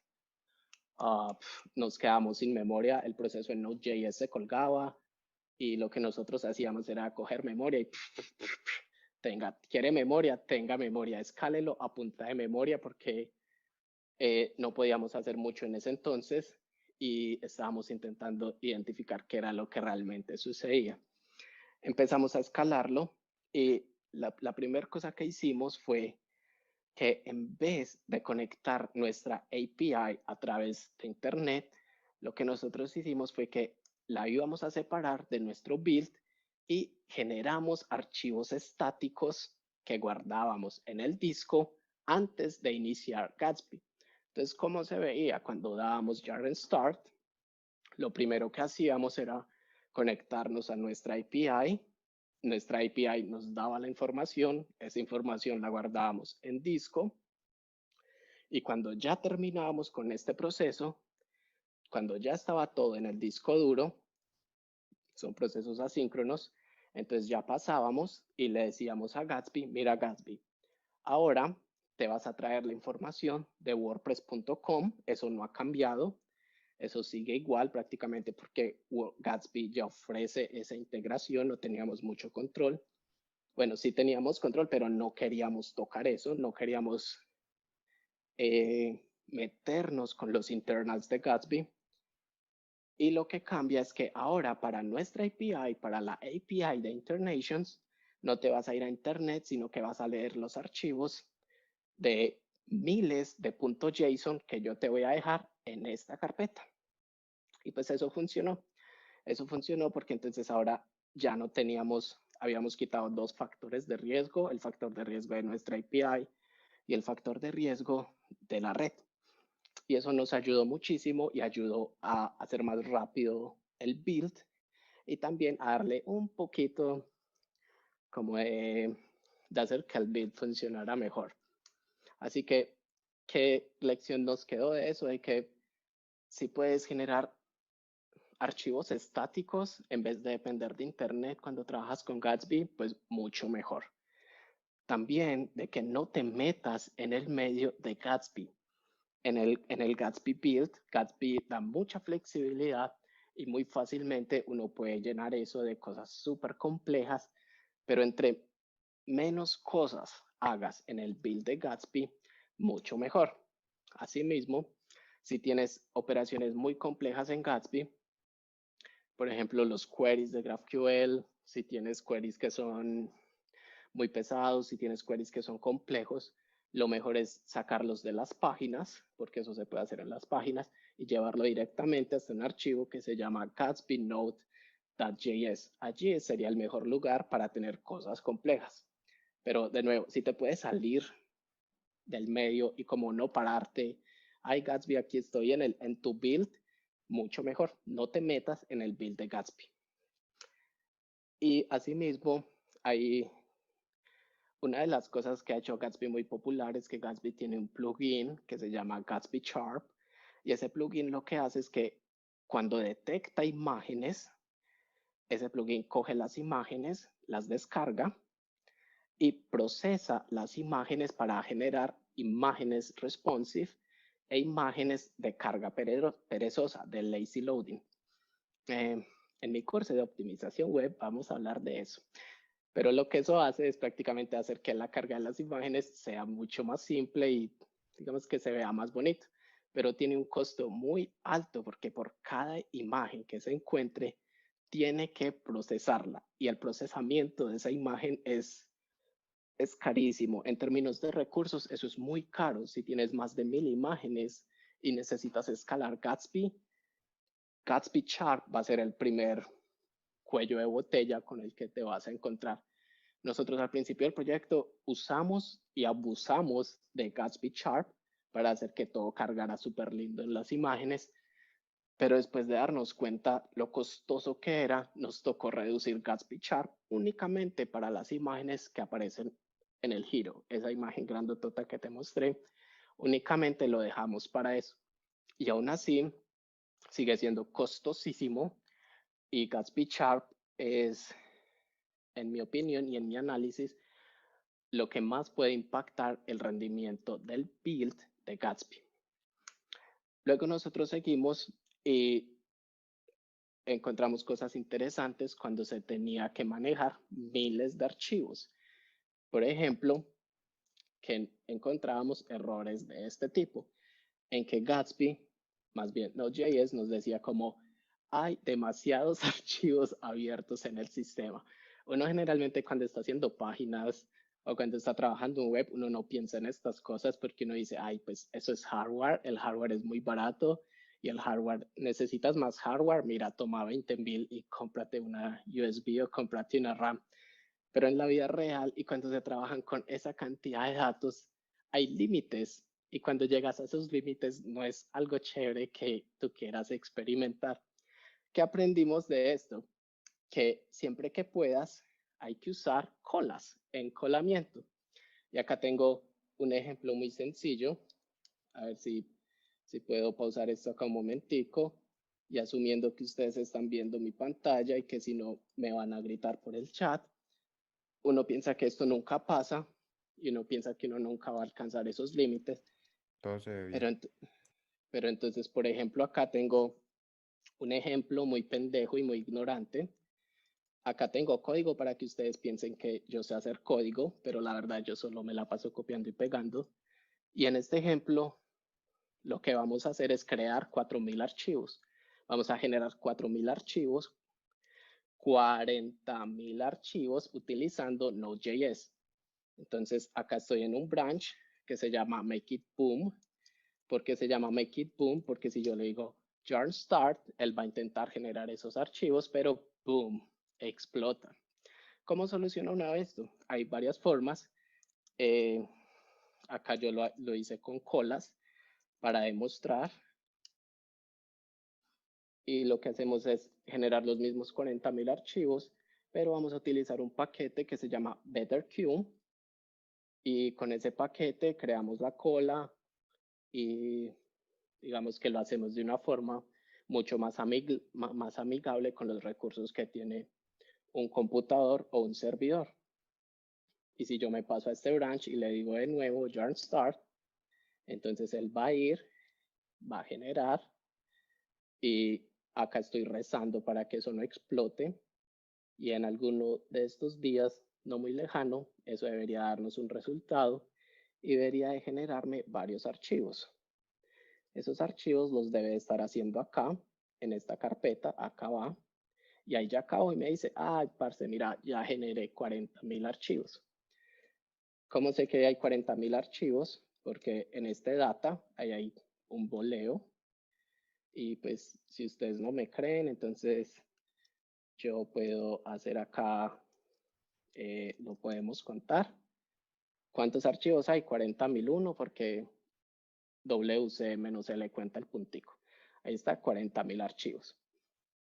nos quedamos sin memoria, el proceso en Node.js se colgaba y lo que nosotros hacíamos era coger memoria y quiere memoria, tenga memoria, escálelo a punta de memoria porque no podíamos hacer mucho en ese entonces y estábamos intentando identificar qué era lo que realmente sucedía. Empezamos a escalarlo y la primera cosa que hicimos fue que en vez de conectar nuestra API a través de Internet, lo que nosotros hicimos fue que la íbamos a separar de nuestro build y generamos archivos estáticos que guardábamos en el disco antes de iniciar Gatsby. Entonces, ¿cómo se veía? Cuando dábamos Yarn Start, lo primero que hacíamos era conectarnos a nuestra API. Nuestra API nos daba la información, esa información la guardábamos en disco. Y cuando ya terminábamos con este proceso, cuando ya estaba todo en el disco duro, son procesos asíncronos, entonces ya pasábamos y le decíamos a Gatsby, mira Gatsby, ahora te vas a traer la información de wordpress.com, eso no ha cambiado, eso sigue igual prácticamente porque Gatsby ya ofrece esa integración, no teníamos mucho control. Bueno, sí teníamos control, pero no queríamos tocar eso, no queríamos meternos con los internals de Gatsby. Y lo que cambia es que ahora para nuestra API, para la API de Internations, no te vas a ir a Internet, sino que vas a leer los archivos de miles de .json que yo te voy a dejar en esta carpeta. Y pues eso funcionó. Eso funcionó porque entonces ahora ya no teníamos, habíamos quitado 2 factores de riesgo, el factor de riesgo de nuestra API y el factor de riesgo de la red. Y eso nos ayudó muchísimo y ayudó a hacer más rápido el build y también a darle un poquito como de hacer que el build funcionara mejor. Así que, ¿qué lección nos quedó de eso? De que si puedes generar archivos estáticos en vez de depender de Internet cuando trabajas con Gatsby, pues mucho mejor. También de que no te metas en el medio de Gatsby. en el Gatsby Build, Gatsby da mucha flexibilidad y muy fácilmente uno puede llenar eso de cosas súper complejas, pero entre menos cosas hagas en el build de Gatsby, mucho mejor. Asimismo, si tienes operaciones muy complejas en Gatsby, por ejemplo, los queries de GraphQL, si tienes queries que son muy pesados, si tienes queries que son complejos, lo mejor es sacarlos de las páginas, porque eso se puede hacer en las páginas, y llevarlo directamente hasta un archivo que se llama Gatsby Node.js. Allí sería el mejor lugar para tener cosas complejas. Pero de nuevo, si te puedes salir del medio y como no pararte, ay Gatsby, aquí estoy en tu build, mucho mejor. No te metas en el build de Gatsby. Y asimismo, hay una de las cosas que ha hecho Gatsby muy popular es que Gatsby tiene un plugin que se llama Gatsby Sharp. Y ese plugin lo que hace es que cuando detecta imágenes, ese plugin coge las imágenes, las descarga y procesa las imágenes para generar imágenes responsive e imágenes de carga perezosa, de lazy loading. En mi curso de optimización web vamos a hablar de eso. Pero lo que eso hace es prácticamente hacer que la carga de las imágenes sea mucho más simple y digamos que se vea más bonito. Pero tiene un costo muy alto porque por cada imagen que se encuentre tiene que procesarla y el procesamiento de esa imagen es carísimo. En términos de recursos, eso es muy caro. Si tienes más de 1000 imágenes y necesitas escalar Gatsby, Gatsby Sharp va a ser el primer cuello de botella con el que te vas a encontrar. Nosotros al principio del proyecto usamos y abusamos de Gatsby Sharp para hacer que todo cargara súper lindo en las imágenes, pero después de darnos cuenta lo costoso que era, nos tocó reducir Gatsby Sharp únicamente para las imágenes que aparecen en el giro. Esa imagen grandotota que te mostré, únicamente lo dejamos para eso. Y aún así, sigue siendo costosísimo y Gatsby Sharp es, en mi opinión y en mi análisis, lo que más puede impactar el rendimiento del build de Gatsby. Luego nosotros seguimos y encontramos cosas interesantes cuando se tenía que manejar miles de archivos. Por ejemplo, que encontrábamos errores de este tipo, en que Gatsby, más bien Node.js, nos decía como hay demasiados archivos abiertos en el sistema. Uno generalmente cuando está haciendo páginas o cuando está trabajando en web, uno no piensa en estas cosas porque uno dice, ay, pues eso es hardware, el hardware es muy barato y el hardware, necesitas más hardware, mira, toma 20,000 y cómprate una USB o cómprate una RAM. Pero en la vida real y cuando se trabajan con esa cantidad de datos, hay límites y cuando llegas a esos límites no es algo chévere que tú quieras experimentar. ¿Qué aprendimos de esto? Que siempre que puedas hay que usar colas, encolamiento. Y acá tengo un ejemplo muy sencillo. A ver si puedo pausar esto acá un momentico y asumiendo que ustedes están viendo mi pantalla y que si no me van a gritar por el chat. Uno piensa que esto nunca pasa y uno piensa que uno nunca va a alcanzar esos límites. Todo se ve Pero, bien. pero entonces, por ejemplo, acá tengo un ejemplo muy pendejo y muy ignorante. Acá tengo código para que ustedes piensen que yo sé hacer código, pero la verdad yo solo me la paso copiando y pegando. Y en este ejemplo, lo que vamos a hacer es crear 4000 archivos. Vamos a generar 4000 archivos, 40,000 archivos utilizando Node.js. Entonces, acá estoy en un branch que se llama Make It Boom. ¿Por qué se llama Make It Boom? Porque si yo le digo yarn start, él va a intentar generar esos archivos, pero boom, explota. ¿Cómo soluciona uno esto? Hay varias formas. Acá yo lo hice con colas para demostrar. Y lo que hacemos es generar los mismos 40,000 archivos, pero vamos a utilizar un paquete que se llama BetterQ. Y con ese paquete creamos la cola y digamos que lo hacemos de una forma mucho más amigable con los recursos que tiene un computador o un servidor. Y si yo me paso a este branch y le digo de nuevo yarn start, entonces él va a ir va a generar y acá estoy rezando para que eso no explote y en alguno de estos días, no muy lejano, eso debería darnos un resultado y debería de generarme varios archivos. Esos archivos los debe de estar haciendo acá, en esta carpeta, acá va, y ahí ya acabo y me dice, ay, parce, mira, ya generé 40.000 archivos. ¿Cómo sé que hay 40.000 archivos? Porque en este data ahí hay un boleo y pues si ustedes no me creen, entonces yo puedo hacer acá, lo podemos contar. ¿Cuántos archivos hay? 40.001 porque WC menos L cuenta el puntico. Ahí está, 40.000 archivos.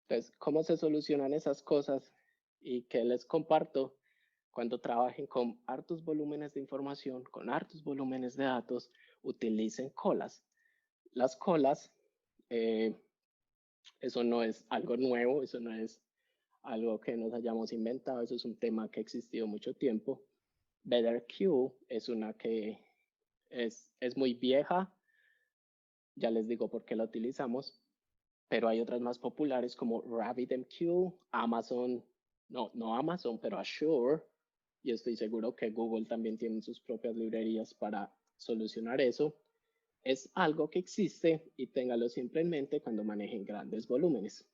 Entonces, ¿cómo se solucionan esas cosas? ¿Y qué les comparto? Cuando trabajen con hartos volúmenes de información, con hartos volúmenes de datos, utilicen colas. Las colas, eso no es algo nuevo, eso no es algo que nos hayamos inventado, eso es un tema que ha existido mucho tiempo. BetterQ es una que es muy vieja, ya les digo por qué la utilizamos, pero hay otras más populares como RabbitMQ, Amazon, no Amazon, pero Azure, y estoy seguro que Google también tiene sus propias librerías para solucionar eso. Es algo que existe y téngalo siempre en mente cuando manejen grandes volúmenes.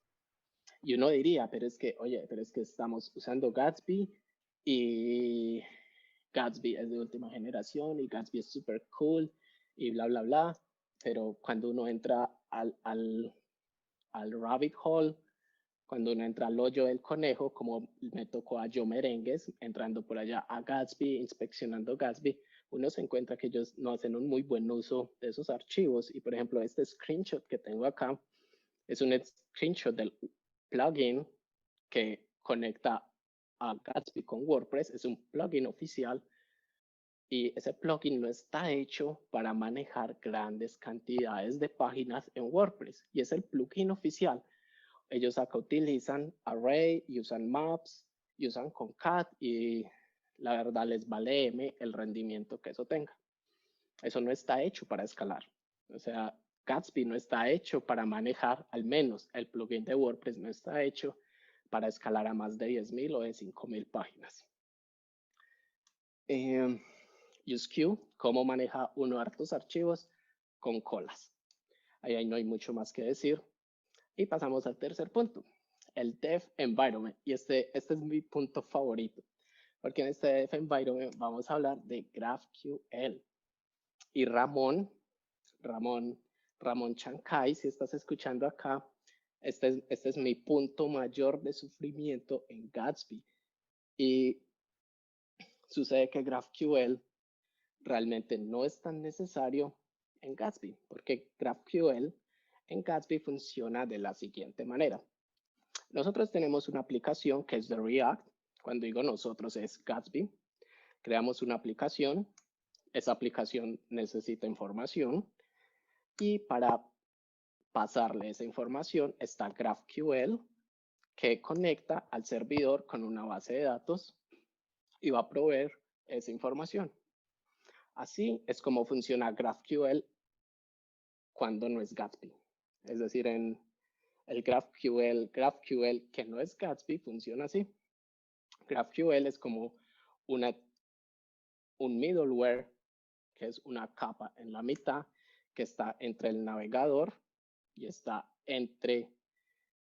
Y uno diría, pero es que, oye, pero es que estamos usando Gatsby y Gatsby es de última generación y Gatsby es súper cool y bla, bla, bla. Pero cuando uno entra al rabbit hole, cuando uno entra al hoyo del conejo, como me tocó a Yo Merengues, entrando por allá a Gatsby, inspeccionando Gatsby, uno se encuentra que ellos no hacen un muy buen uso de esos archivos. Y por ejemplo, este screenshot que tengo acá es un screenshot del plugin que conecta a Gatsby con WordPress. Es un plugin oficial y ese plugin no está hecho para manejar grandes cantidades de páginas en WordPress y es el plugin oficial. Ellos acá utilizan Array, usan Maps, usan Concat y la verdad les vale M el rendimiento que eso tenga. Eso no está hecho para escalar. O sea, Gatsby no está hecho para manejar, al menos el plugin de WordPress no está hecho para escalar a más de 10.000 o de 5.000 páginas. UseQ, ¿cómo maneja uno hartos archivos? Con colas. Ahí no hay mucho más que decir. Y pasamos al tercer punto, el Dev Environment. Y este es mi punto favorito, porque en este Dev Environment vamos a hablar de GraphQL. Y Ramón Chancay, si estás escuchando acá, este es mi punto mayor de sufrimiento en Gatsby. Y sucede que GraphQL realmente no es tan necesario en Gatsby, porque GraphQL en Gatsby funciona de la siguiente manera. Nosotros tenemos una aplicación que es de React. Cuando digo nosotros es Gatsby. Creamos una aplicación. Esa aplicación necesita información. Y para pasarle esa información está GraphQL, que conecta al servidor con una base de datos y va a proveer esa información. Así es como funciona GraphQL cuando no es Gatsby. Es decir, en el GraphQL que no es Gatsby funciona así. GraphQL es como un middleware, que es una capa en la mitad, que está entre el navegador y está entre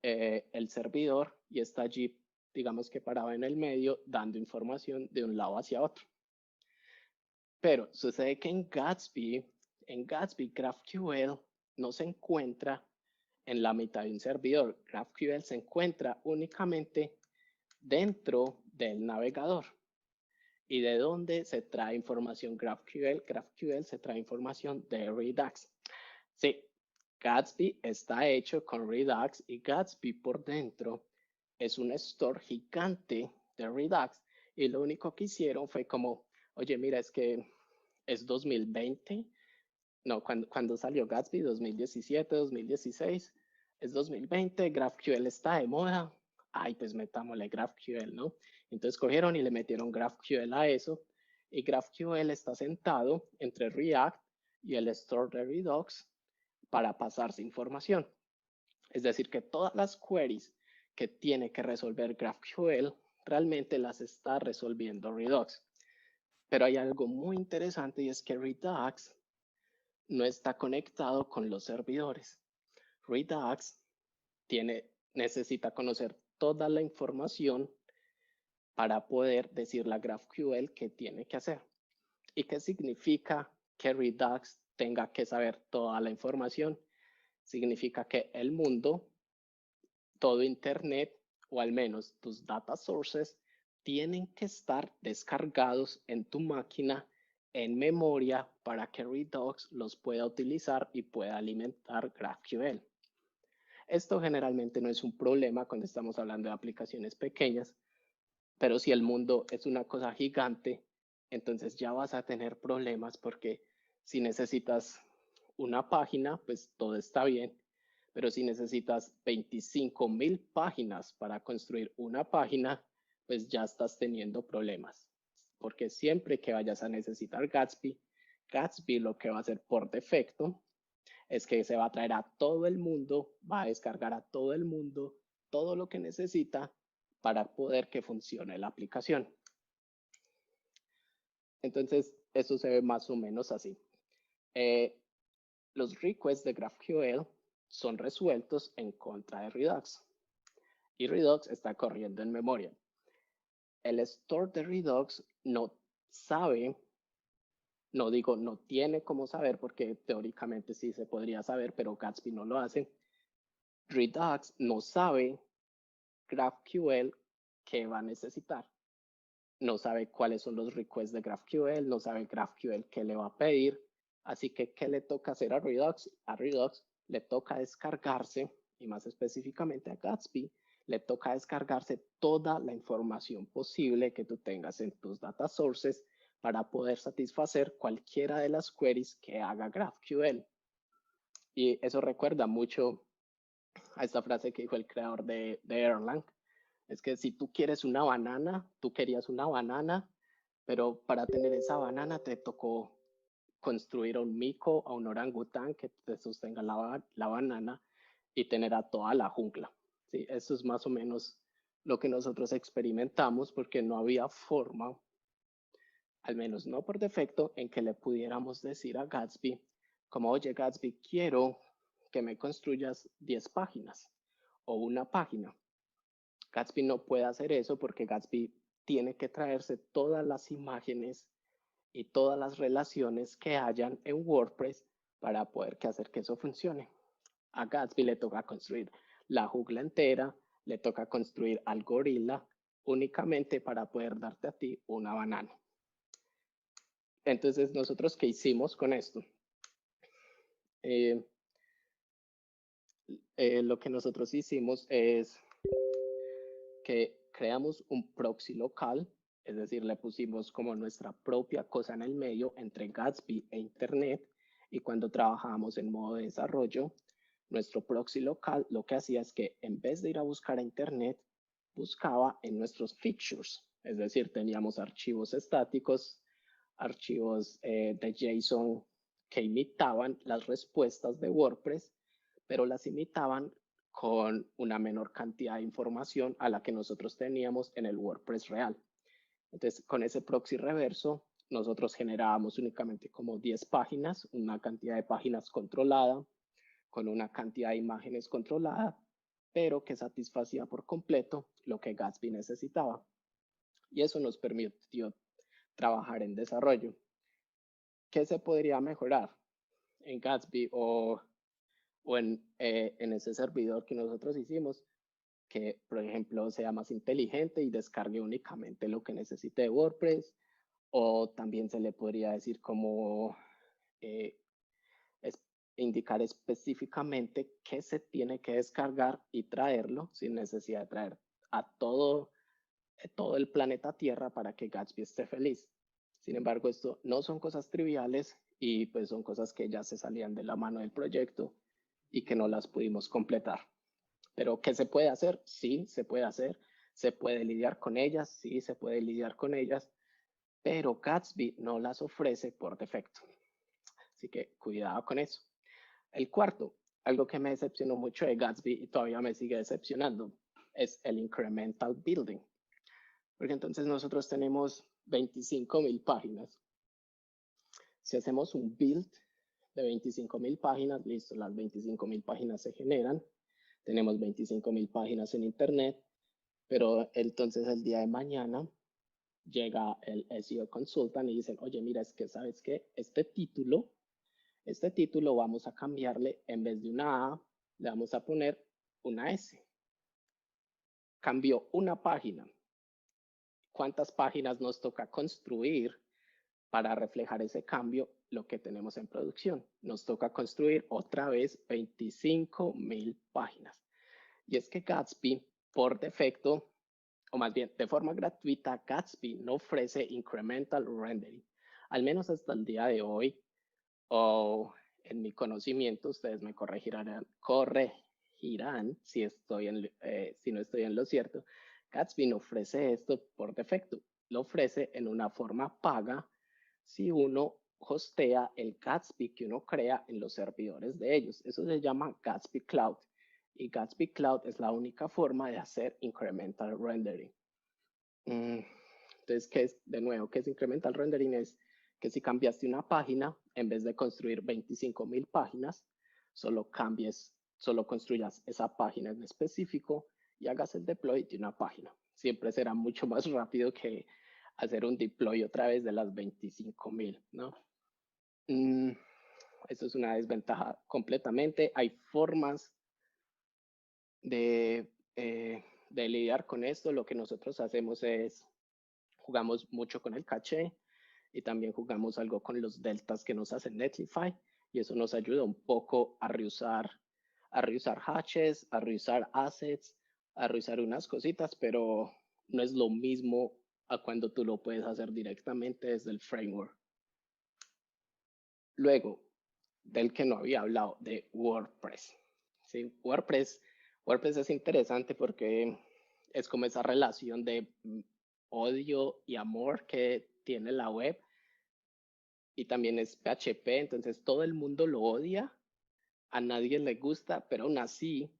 el servidor y está allí, digamos que parado en el medio, dando información de un lado hacia otro. Pero sucede que en Gatsby GraphQL no se encuentra en la mitad de un servidor. GraphQL se encuentra únicamente dentro del navegador. ¿Y de dónde se trae información GraphQL? GraphQL se trae información de Redux. Sí, Gatsby está hecho con Redux y Gatsby por dentro es un store gigante de Redux. Y lo único que hicieron fue como, oye, mira, es que es 2020. No, cuando salió Gatsby, 2017, 2016. Es 2020, GraphQL está de moda. Ay, pues metámosle GraphQL, ¿no? Entonces cogieron y le metieron GraphQL a eso. Y GraphQL está sentado entre React y el store de Redux. para pasarse información. Es decir, que todas las queries que tiene que resolver GraphQL realmente las está resolviendo Redux. Pero hay algo muy interesante y es que Redux no está conectado con los servidores. Redux necesita conocer toda la información para poder decirle a GraphQL qué tiene que hacer. ¿Y qué significa que Redux tenga que saber toda la información? Significa que el mundo, todo Internet, o al menos tus data sources, tienen que estar descargados en tu máquina en memoria para que Redux los pueda utilizar y pueda alimentar GraphQL. Esto generalmente no es un problema cuando estamos hablando de aplicaciones pequeñas, pero si el mundo es una cosa gigante, entonces ya vas a tener problemas porque si necesitas una página, pues todo está bien, pero si necesitas 25,000 páginas para construir una página, pues ya estás teniendo problemas. Porque siempre que vayas a necesitar Gatsby, Gatsby lo que va a hacer por defecto es que se va a traer a todo el mundo, va a descargar a todo el mundo todo lo que necesita para poder que funcione la aplicación. Entonces, eso se ve más o menos así. Los requests de GraphQL son resueltos en contra de Redux. Y Redux está corriendo en memoria. El store de Redux no sabe, no digo, no tiene cómo saber, porque teóricamente sí se podría saber, pero Gatsby no lo hace. Redux no sabe GraphQL que va a necesitar. No sabe cuáles son los requests de GraphQL, no sabe GraphQL qué le va a pedir. Así que, ¿qué le toca hacer a Redux? A Redux le toca descargarse, y más específicamente a Gatsby, le toca descargarse toda la información posible que tú tengas en tus data sources para poder satisfacer cualquiera de las queries que haga GraphQL. Y eso recuerda mucho a esta frase que dijo el creador de Erlang. Es que si tú quieres una banana, tú querías una banana, pero para tener esa banana te tocó construir a un mico, a un orangután que te sostenga la banana y tener a toda la jungla. ¿Sí? Eso es más o menos lo que nosotros experimentamos porque no había forma, al menos no por defecto, en que le pudiéramos decir a Gatsby, como, oye Gatsby, quiero que me construyas 10 páginas o una página. Gatsby no puede hacer eso porque Gatsby tiene que traerse todas las imágenes y todas las relaciones que hayan en WordPress para poder hacer que eso funcione. A Gatsby le toca construir la jungla entera, le toca construir al gorila únicamente para poder darte a ti una banana. Entonces, ¿nosotros qué hicimos con esto? Lo que nosotros hicimos es que creamos un proxy local, es decir, le pusimos como nuestra propia cosa en el medio entre Gatsby e Internet, y cuando trabajábamos en modo de desarrollo, nuestro proxy local lo que hacía es que en vez de ir a buscar a Internet, buscaba en nuestros features, es decir, teníamos archivos estáticos, archivos de JSON que imitaban las respuestas de WordPress, pero las imitaban con una menor cantidad de información a la que nosotros teníamos en el WordPress real. Entonces, con ese proxy reverso, nosotros generábamos únicamente como 10 páginas, una cantidad de páginas controlada, con una cantidad de imágenes controlada, pero que satisfacía por completo lo que Gatsby necesitaba. Y eso nos permitió trabajar en desarrollo. ¿Qué se podría mejorar en Gatsby o en ese servidor que nosotros hicimos? Que, por ejemplo, sea más inteligente y descargue únicamente lo que necesite de WordPress, o también se le podría decir como indicar específicamente qué se tiene que descargar y traerlo sin necesidad de traer a todo el planeta Tierra para que Gatsby esté feliz. Sin embargo, esto no son cosas triviales y pues son cosas que ya se salían de la mano del proyecto y que no las pudimos completar. Pero ¿qué se puede hacer? Sí, se puede hacer. ¿Se puede lidiar con ellas? Sí, se puede lidiar con ellas. Pero Gatsby no las ofrece por defecto. Así que cuidado con eso. El cuarto, algo que me decepcionó mucho de Gatsby y todavía me sigue decepcionando, es el incremental building. Porque entonces nosotros tenemos 25.000 páginas. Si hacemos un build de 25.000 páginas, listo, las 25.000 páginas se generan. Tenemos 25.000 páginas en Internet, pero entonces el día de mañana llega el SEO Consultant y dicen, oye, mira, es que, ¿sabes qué? Este título vamos a cambiarle, en vez de una A, le vamos a poner una S. Cambió una página. ¿Cuántas páginas nos toca construir para reflejar ese cambio, lo que tenemos en producción? Nos toca construir otra vez 25.000 páginas. Y es que Gatsby, por defecto, o más bien de forma gratuita, Gatsby no ofrece incremental rendering. Al menos hasta el día de hoy, o en mi conocimiento, ustedes me corregirán si no estoy en lo cierto. Gatsby no ofrece esto por defecto, lo ofrece en una forma paga si uno hostea el Gatsby que uno crea en los servidores de ellos. Eso se llama Gatsby Cloud. Y Gatsby Cloud es la única forma de hacer incremental rendering. Entonces, ¿qué es incremental rendering? Es que si cambiaste una página, en vez de construir 25.000 páginas, solo construyas esa página en específico y hagas el deploy de una página. Siempre será mucho más rápido que hacer un deploy otra vez de las 25.000, ¿no? Eso es una desventaja completamente. Hay formas de lidiar con esto. Lo que nosotros hacemos es, jugamos mucho con el caché y también jugamos algo con los deltas que nos hacen Netlify, y eso nos ayuda un poco a reusar hatches, a reusar assets, a reusar unas cositas, pero no es lo mismo a cuando tú lo puedes hacer directamente desde el framework. Luego, del que no había hablado, de WordPress. ¿Sí? WordPress es interesante porque es como esa relación de odio y amor que tiene la web, y también es PHP, entonces todo el mundo lo odia, a nadie le gusta, pero aún así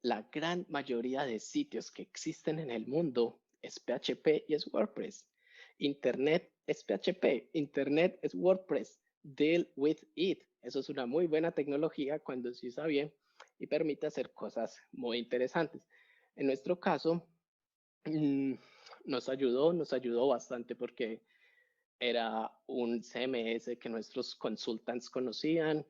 la gran mayoría de sitios que existen en el mundo es PHP y es WordPress. Internet es PHP, Internet es WordPress. Deal with it. Eso es una muy buena tecnología cuando se usa bien y permite hacer cosas muy interesantes. En nuestro caso, nos ayudó bastante porque era un CMS que nuestros consultants conocían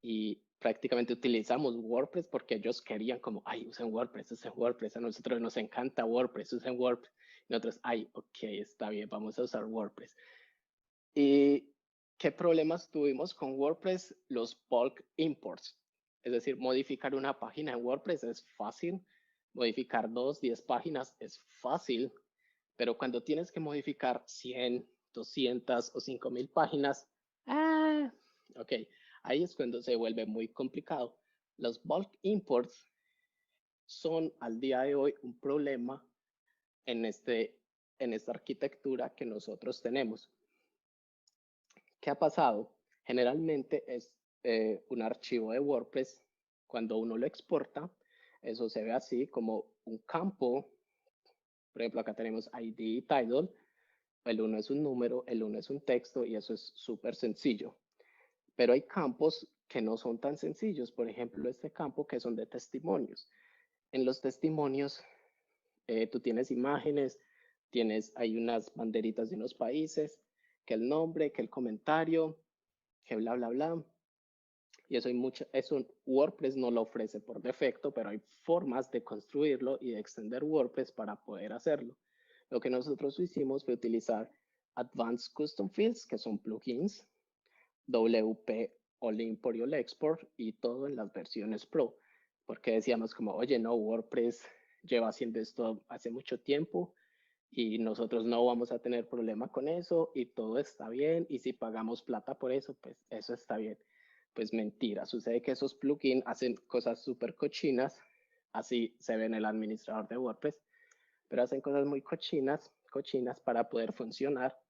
y prácticamente utilizamos WordPress porque ellos querían como, ay, usen WordPress, a nosotros nos encanta WordPress, usen WordPress. Y nosotros, ay, ok, está bien, vamos a usar WordPress. ¿Y qué problemas tuvimos con WordPress? Los bulk imports. Es decir, modificar una página en WordPress es fácil, modificar 10 páginas es fácil, pero cuando tienes que modificar 100, 200 o 5.000 páginas, ok, ahí es cuando se vuelve muy complicado. Los bulk imports son al día de hoy un problema en esta arquitectura que nosotros tenemos. ¿Qué ha pasado? Generalmente es un archivo de WordPress. Cuando uno lo exporta, eso se ve así como un campo. Por ejemplo, acá tenemos ID y title. El uno es un número, el uno es un texto, y eso es súper sencillo. Pero hay campos que no son tan sencillos. Por ejemplo, este campo que son de testimonios. En los testimonios, tú tienes imágenes, hay unas banderitas de unos países, que el nombre, que el comentario, que bla, bla, bla. Y eso WordPress no lo ofrece por defecto, pero hay formas de construirlo y de extender WordPress para poder hacerlo. Lo que nosotros hicimos fue utilizar Advanced Custom Fields, que son plugins, WP All Import y All Export, y todo en las versiones Pro. Porque decíamos como, oye, no, WordPress lleva haciendo esto hace mucho tiempo y nosotros no vamos a tener problema con eso y todo está bien, y si pagamos plata por eso, pues eso está bien. Pues mentira, sucede que esos plugins hacen cosas súper cochinas, así se ve en el administrador de WordPress, pero hacen cosas muy cochinas para poder funcionar,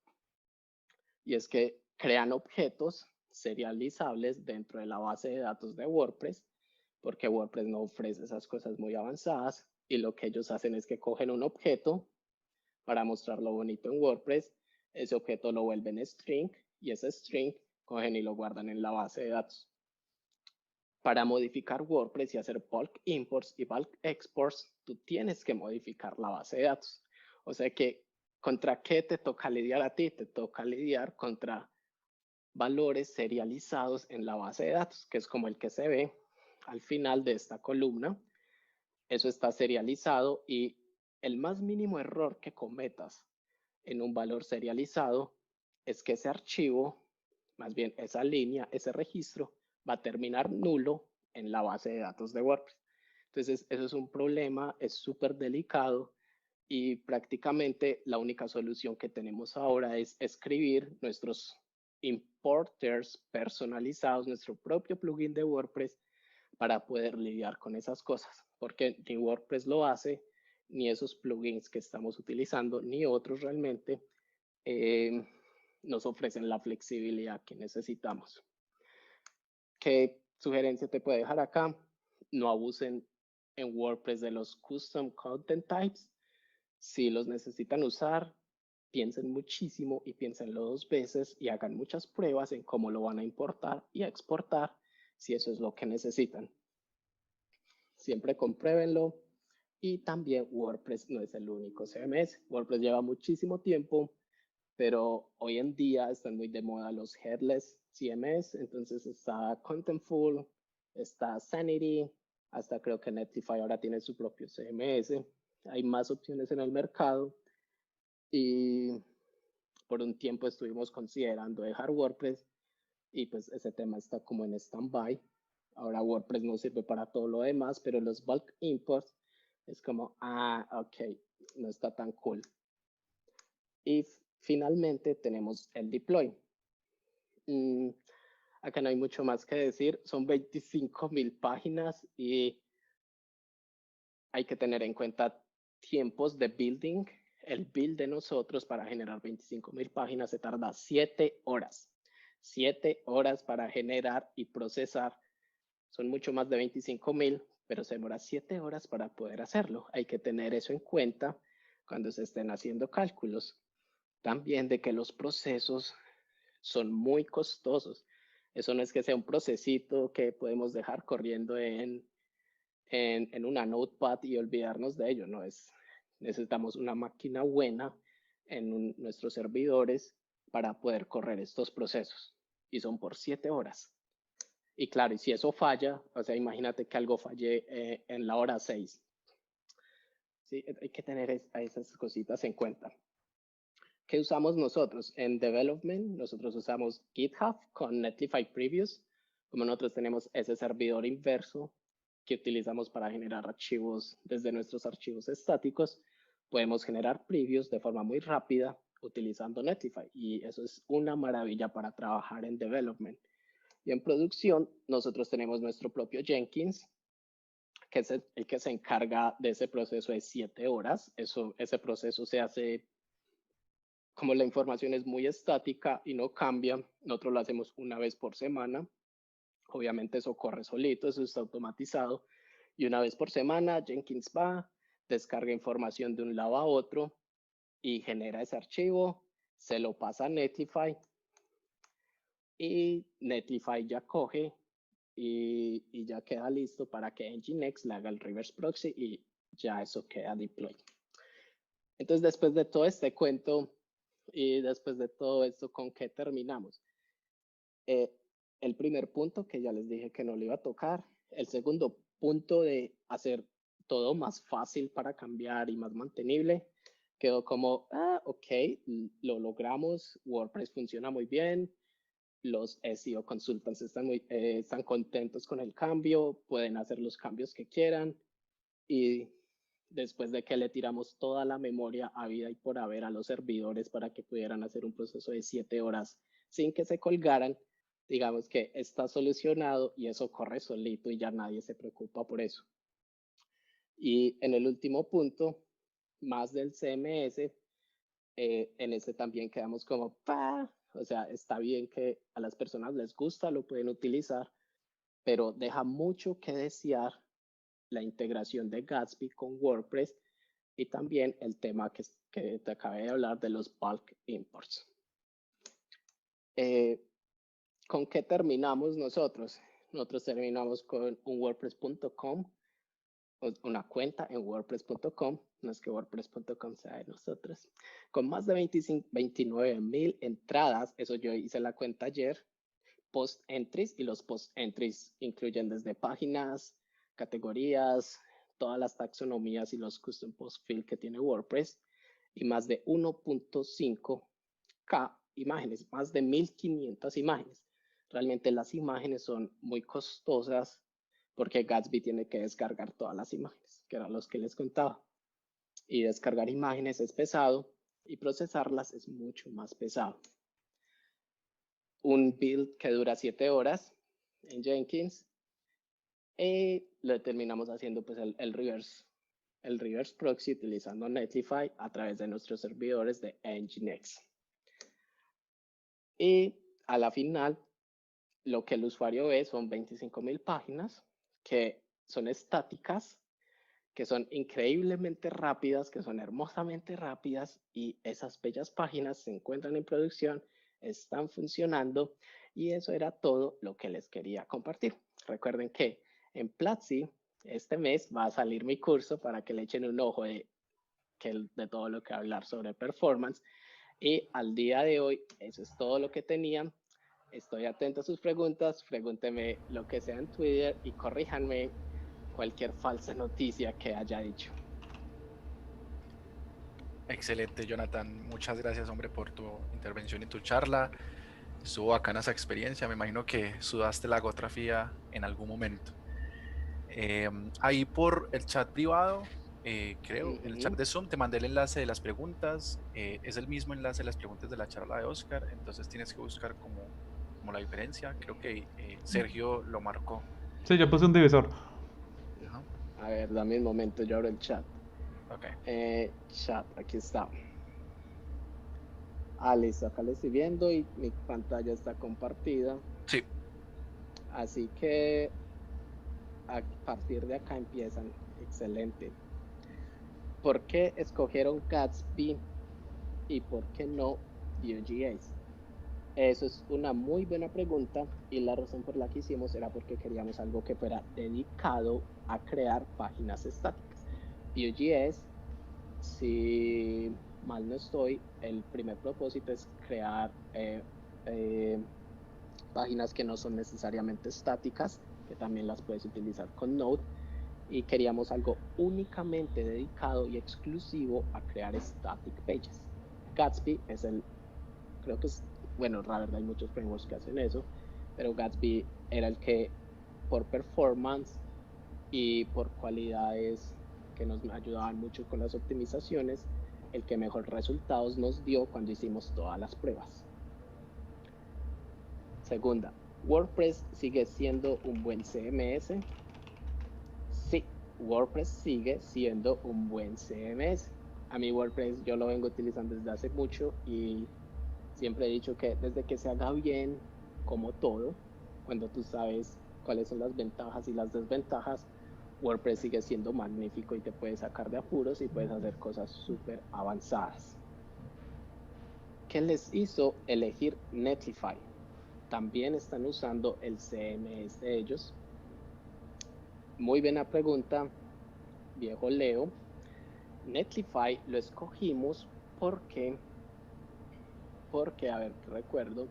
y es que crean objetos serializables dentro de la base de datos de WordPress, porque WordPress no ofrece esas cosas muy avanzadas y lo que ellos hacen es que cogen un objeto para mostrarlo bonito en WordPress, ese objeto lo vuelven string y ese string cogen y lo guardan en la base de datos. Para modificar WordPress y hacer bulk imports y bulk exports, tú tienes que modificar la base de datos. O sea que, ¿contra qué te toca lidiar a ti? Te toca lidiar contra valores serializados en la base de datos, que es como el que se ve al final de esta columna. Eso está serializado y el más mínimo error que cometas en un valor serializado es que ese archivo, más bien esa línea, ese registro, va a terminar nulo en la base de datos de WordPress. Entonces, eso es un problema, es súper delicado y prácticamente la única solución que tenemos ahora es escribir nuestros importers personalizados, nuestro propio plugin de WordPress para poder lidiar con esas cosas, porque ni WordPress lo hace, ni esos plugins que estamos utilizando, ni otros realmente nos ofrecen la flexibilidad que necesitamos. ¿Qué sugerencia te puedo dejar acá? No abusen en WordPress de los custom content types. Si los necesitan usar, piensen muchísimo y piénsenlo 2 veces y hagan muchas pruebas en cómo lo van a importar y a exportar si eso es lo que necesitan. Siempre compruébenlo. Y también WordPress no es el único CMS. WordPress lleva muchísimo tiempo, pero hoy en día están muy de moda los headless CMS. Entonces está Contentful, está Sanity, hasta creo que Netlify ahora tiene su propio CMS. Hay más opciones en el mercado y por un tiempo estuvimos considerando dejar WordPress y pues ese tema está como en stand-by. Ahora WordPress no sirve para todo lo demás, pero los bulk imports es como, ok, no está tan cool. Y finalmente tenemos el deploy. Acá no hay mucho más que decir, son 25,000 páginas y hay que tener en cuenta tiempos de building. El build de nosotros para generar 25,000 páginas se tarda 7 horas. 7 horas para generar y procesar. Son mucho más de 25,000, pero se demora 7 horas para poder hacerlo. Hay que tener eso en cuenta cuando se estén haciendo cálculos. También de que los procesos son muy costosos. Eso no es que sea un procesito que podemos dejar corriendo en una notepad y olvidarnos de ello. No es, necesitamos una máquina buena en nuestros servidores para poder correr estos procesos. Y son por 7 horas. Y claro, y si eso falla, o sea, imagínate que algo falle en la hora 6. Sí, hay que tener esas cositas en cuenta. ¿Qué usamos nosotros? En development, nosotros usamos GitHub con Netlify Previews. Como nosotros tenemos ese servidor inverso que utilizamos para generar archivos desde nuestros archivos estáticos, podemos generar previews de forma muy rápida utilizando Netlify. Y eso es una maravilla para trabajar en development. Y en producción, nosotros tenemos nuestro propio Jenkins, que es el que se encarga de ese proceso de 7 horas. Ese proceso se hace, como la información es muy estática y no cambia, nosotros lo hacemos una vez por semana. Obviamente eso corre solito, eso está automatizado. Y una vez por semana, Jenkins va, descarga información de un lado a otro y genera ese archivo, se lo pasa a Netlify y Netlify ya coge y ya queda listo para que Nginx le haga el reverse proxy y ya eso queda deploy. Entonces, después de todo este cuento y después de todo esto, ¿con qué terminamos? El primer punto que ya les dije que no le iba a tocar. El segundo punto de hacer todo más fácil para cambiar y más mantenible. Quedó como, ok, lo logramos, WordPress funciona muy bien, los SEO consultants están contentos con el cambio, pueden hacer los cambios que quieran y después de que le tiramos toda la memoria a vida y por haber a los servidores para que pudieran hacer un proceso de 7 horas sin que se colgaran, digamos que está solucionado y eso corre solito y ya nadie se preocupa por eso. Y en el último punto, más del CMS, en ese también quedamos como, O sea, está bien que a las personas les gusta, lo pueden utilizar, pero deja mucho que desear la integración de Gatsby con WordPress y también el tema que te acabé de hablar de los bulk imports. ¿Con qué terminamos nosotros? Nosotros terminamos con un WordPress.com, una cuenta en WordPress.com, no es que WordPress.com sea de nosotros, con más de 29,000 entradas. Eso yo hice la cuenta ayer. Post entries, y los post entries incluyen desde páginas, categorías, todas las taxonomías y los custom post field que tiene WordPress, y más de 1.5K imágenes, más de 1.500 imágenes. Realmente las imágenes son muy costosas porque Gatsby tiene que descargar todas las imágenes, que eran los que les contaba. Y descargar imágenes es pesado y procesarlas es mucho más pesado. Un build que dura 7 horas en Jenkins. Lo terminamos haciendo pues el reverse proxy utilizando Netlify a través de nuestros servidores de Nginx. Y a la final, lo que el usuario ve son 25,000 páginas que son estáticas, que son increíblemente rápidas, que son hermosamente rápidas, y esas bellas páginas se encuentran en producción, están funcionando, y eso era todo lo que les quería compartir. Recuerden que en Platzi este mes va a salir mi curso para que le echen un ojo de todo lo que hablar sobre performance, y al día de hoy eso es todo lo que tenían. Estoy atento a sus preguntas, pregúntenme lo que sea en Twitter y corríjanme cualquier falsa noticia que haya dicho. Excelente, Jonathan. Muchas gracias, hombre, por tu intervención y tu charla. Estuvo bacana esa experiencia. Me imagino que sudaste la gota fría en algún momento. Ahí por el chat privado, creo, en el chat de Zoom, te mandé el enlace de las preguntas. Es el mismo enlace de las preguntas de la charla de Oscar. Entonces tienes que buscar como la diferencia. Creo que Sergio lo marcó. Sí, yo puse un divisor. Ajá. A ver, dame un momento, yo abro el chat. Okay. Chat, aquí está. Listo, acá lo estoy viendo y mi pantalla está compartida. Sí. Así que a partir de acá empiezan. Excelente. ¿Por qué escogieron Gatsby y por qué no Vue.js? Eso es una muy buena pregunta, y la razón por la que hicimos era porque queríamos algo que fuera dedicado a crear páginas estáticas. Vue.js, si mal no estoy, el primer propósito es crear páginas que no son necesariamente estáticas, que también las puedes utilizar con Node, y queríamos algo únicamente dedicado y exclusivo a crear static pages. Gatsby es creo que es, bueno, la verdad hay muchos frameworks que hacen eso, pero Gatsby era el que por performance y por cualidades que nos ayudaban mucho con las optimizaciones, el que mejor resultados nos dio cuando hicimos todas las pruebas. Segunda, ¿WordPress sigue siendo un buen CMS? Sí, WordPress sigue siendo un buen CMS. A mí WordPress yo lo vengo utilizando desde hace mucho, y siempre he dicho que desde que se haga bien, como todo, cuando tú sabes cuáles son las ventajas y las desventajas, WordPress sigue siendo magnífico y te puede sacar de apuros y puedes hacer cosas súper avanzadas. ¿Qué les hizo elegir Netlify? También están usando el CMS de ellos. Muy buena pregunta, viejo Leo. Netlify lo escogimos porque, a ver, recuerdo,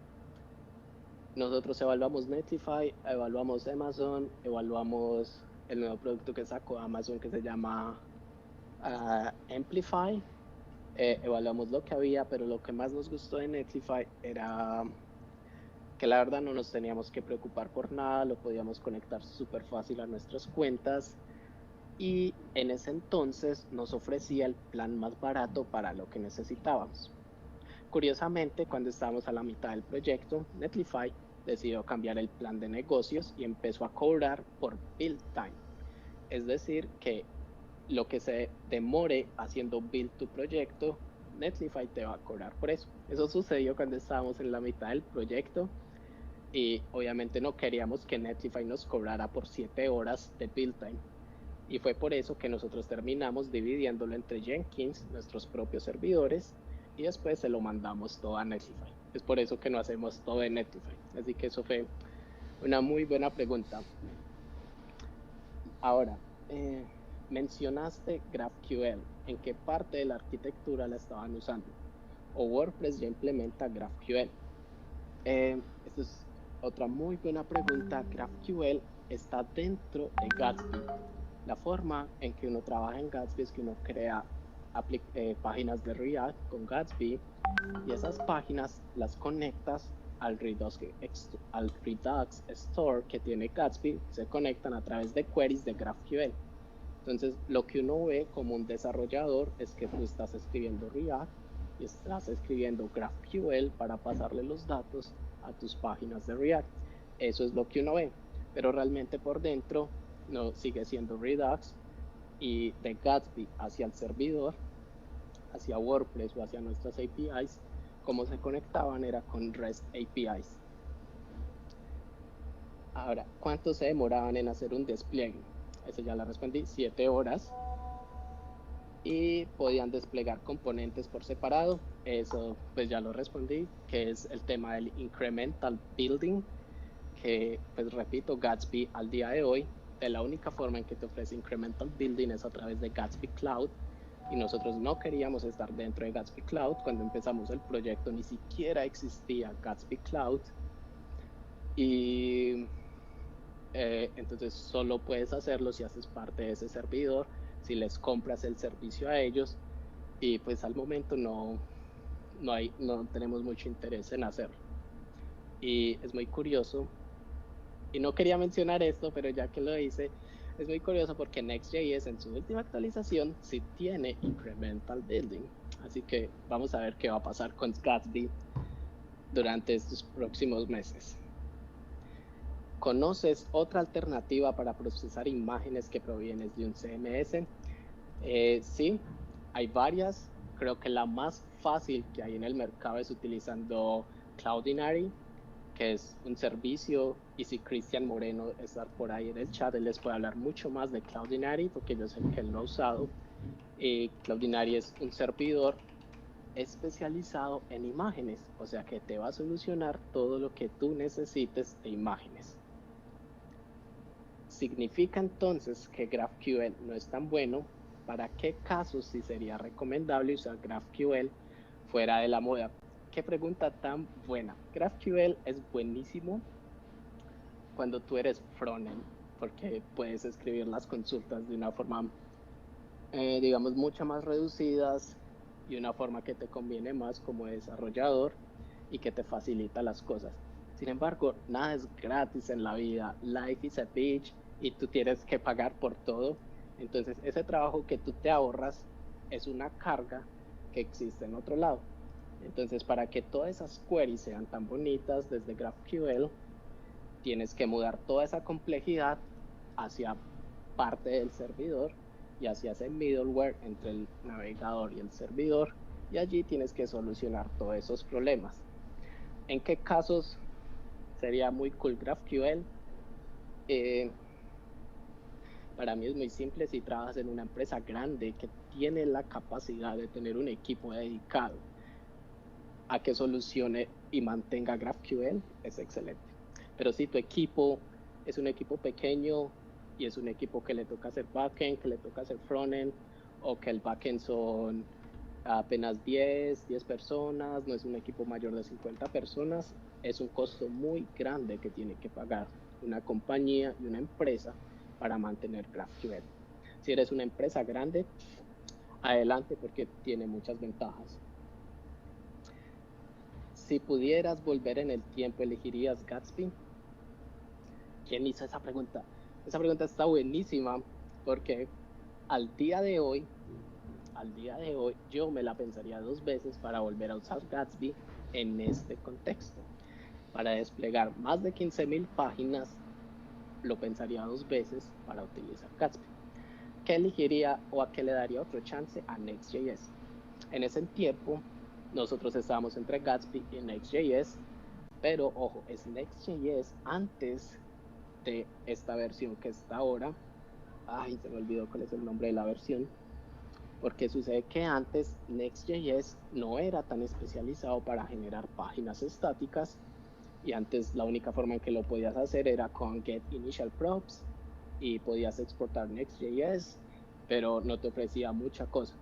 nosotros evaluamos Netlify, evaluamos Amazon, evaluamos el nuevo producto que sacó Amazon que se llama Amplify, evaluamos lo que había, pero lo que más nos gustó de Netlify era que la verdad no nos teníamos que preocupar por nada, lo podíamos conectar súper fácil a nuestras cuentas, y en ese entonces nos ofrecía el plan más barato para lo que necesitábamos. Curiosamente, cuando estábamos a la mitad del proyecto, Netlify decidió cambiar el plan de negocios y empezó a cobrar por build time. Es decir, que lo que se demore haciendo build tu proyecto, Netlify te va a cobrar por eso. Eso sucedió cuando estábamos en la mitad del proyecto y obviamente no queríamos que Netlify nos cobrara por 7 horas de build time. Y fue por eso que nosotros terminamos dividiéndolo entre Jenkins, nuestros propios servidores, y después se lo mandamos todo a Netlify. Es por eso que no hacemos todo en Netlify. Así que eso fue una muy buena pregunta. Ahora, mencionaste GraphQL. ¿En qué parte de la arquitectura la estaban usando? ¿O WordPress ya implementa GraphQL? Esta es otra muy buena pregunta. GraphQL está dentro de Gatsby. La forma en que uno trabaja en Gatsby es que uno crea páginas de React con Gatsby y esas páginas las conectas al Redux Store que tiene Gatsby, se conectan a través de queries de GraphQL. Entonces, lo que uno ve como un desarrollador es que tú estás escribiendo React y estás escribiendo GraphQL para pasarle los datos a tus páginas de React. Eso es lo que uno ve, pero realmente por dentro no sigue siendo Redux, y de Gatsby hacia el servidor, hacia WordPress o hacia nuestras APIs, como se conectaban era con REST APIs. Ahora, ¿cuánto se demoraban en hacer un despliegue? Eso ya la respondí, 7 horas. Y podían desplegar componentes por separado. Eso pues ya lo respondí, que es el tema del incremental building, que pues repito, Gatsby al día de hoy, de la única forma en que te ofrece incremental building es a través de Gatsby Cloud, y nosotros no queríamos estar dentro de Gatsby Cloud. Cuando empezamos el proyecto ni siquiera existía Gatsby Cloud, y entonces solo puedes hacerlo si haces parte de ese servidor, si les compras el servicio a ellos, y pues al momento no tenemos mucho interés en hacerlo. Y es muy curioso, y no quería mencionar esto, pero ya que lo hice, es muy curioso porque Next.js en su última actualización sí tiene incremental building. Así que vamos a ver qué va a pasar con Gatsby durante estos próximos meses. ¿Conoces otra alternativa para procesar imágenes que provienen de un CMS? Sí, hay varias. Creo que la más fácil que hay en el mercado es utilizando Cloudinary, que es un servicio, y si Cristian Moreno está por ahí en el chat, él les puede hablar mucho más de Cloudinary porque yo sé que él lo ha usado. Cloudinary es un servidor especializado en imágenes, o sea que te va a solucionar todo lo que tú necesites de imágenes. ¿Significa entonces que GraphQL no es tan bueno? ¿Para qué casos sí sería recomendable usar GraphQL fuera de la moda? Qué pregunta tan buena. GraphQL es buenísimo cuando tú eres frontend, porque puedes escribir las consultas de una forma, digamos, mucho más reducidas y una forma que te conviene más como desarrollador y que te facilita las cosas. Sin embargo, nada es gratis en la vida. Life is a bitch y tú tienes que pagar por todo. Entonces, ese trabajo que tú te ahorras es una carga que existe en otro lado. Entonces, para que todas esas queries sean tan bonitas desde GraphQL, tienes que mudar toda esa complejidad hacia parte del servidor y hacia ese middleware entre el navegador y el servidor, y allí tienes que solucionar todos esos problemas. ¿En qué casos sería muy cool GraphQL? Para mí es muy simple. Si trabajas en una empresa grande que tiene la capacidad de tener un equipo dedicado a que solucione y mantenga GraphQL, es excelente. Pero si tu equipo es un equipo pequeño y es un equipo que le toca hacer backend, que le toca hacer frontend, o que el backend son apenas 10 personas, no es un equipo mayor de 50 personas, es un costo muy grande que tiene que pagar una compañía y una empresa para mantener GraphQL. Si eres una empresa grande, adelante, porque tiene muchas ventajas. Si pudieras volver en el tiempo, ¿elegirías Gatsby? ¿Quién hizo esa pregunta? Esa pregunta está buenísima porque al día de hoy, yo me la pensaría 2 veces para volver a usar Gatsby en este contexto. Para desplegar más de 15,000 páginas, lo pensaría 2 veces para utilizar Gatsby. ¿Qué elegiría o a qué le daría otro chance? A Next.js. En ese tiempo, nosotros estábamos entre Gatsby y Next.js, pero ojo, es Next.js antes de esta versión que está ahora. Ay, se me olvidó cuál es el nombre de la versión. Porque sucede que antes Next.js no era tan especializado para generar páginas estáticas, y antes la única forma en que lo podías hacer era con get initial props y podías exportar Next.js, pero no te ofrecía mucha cosa.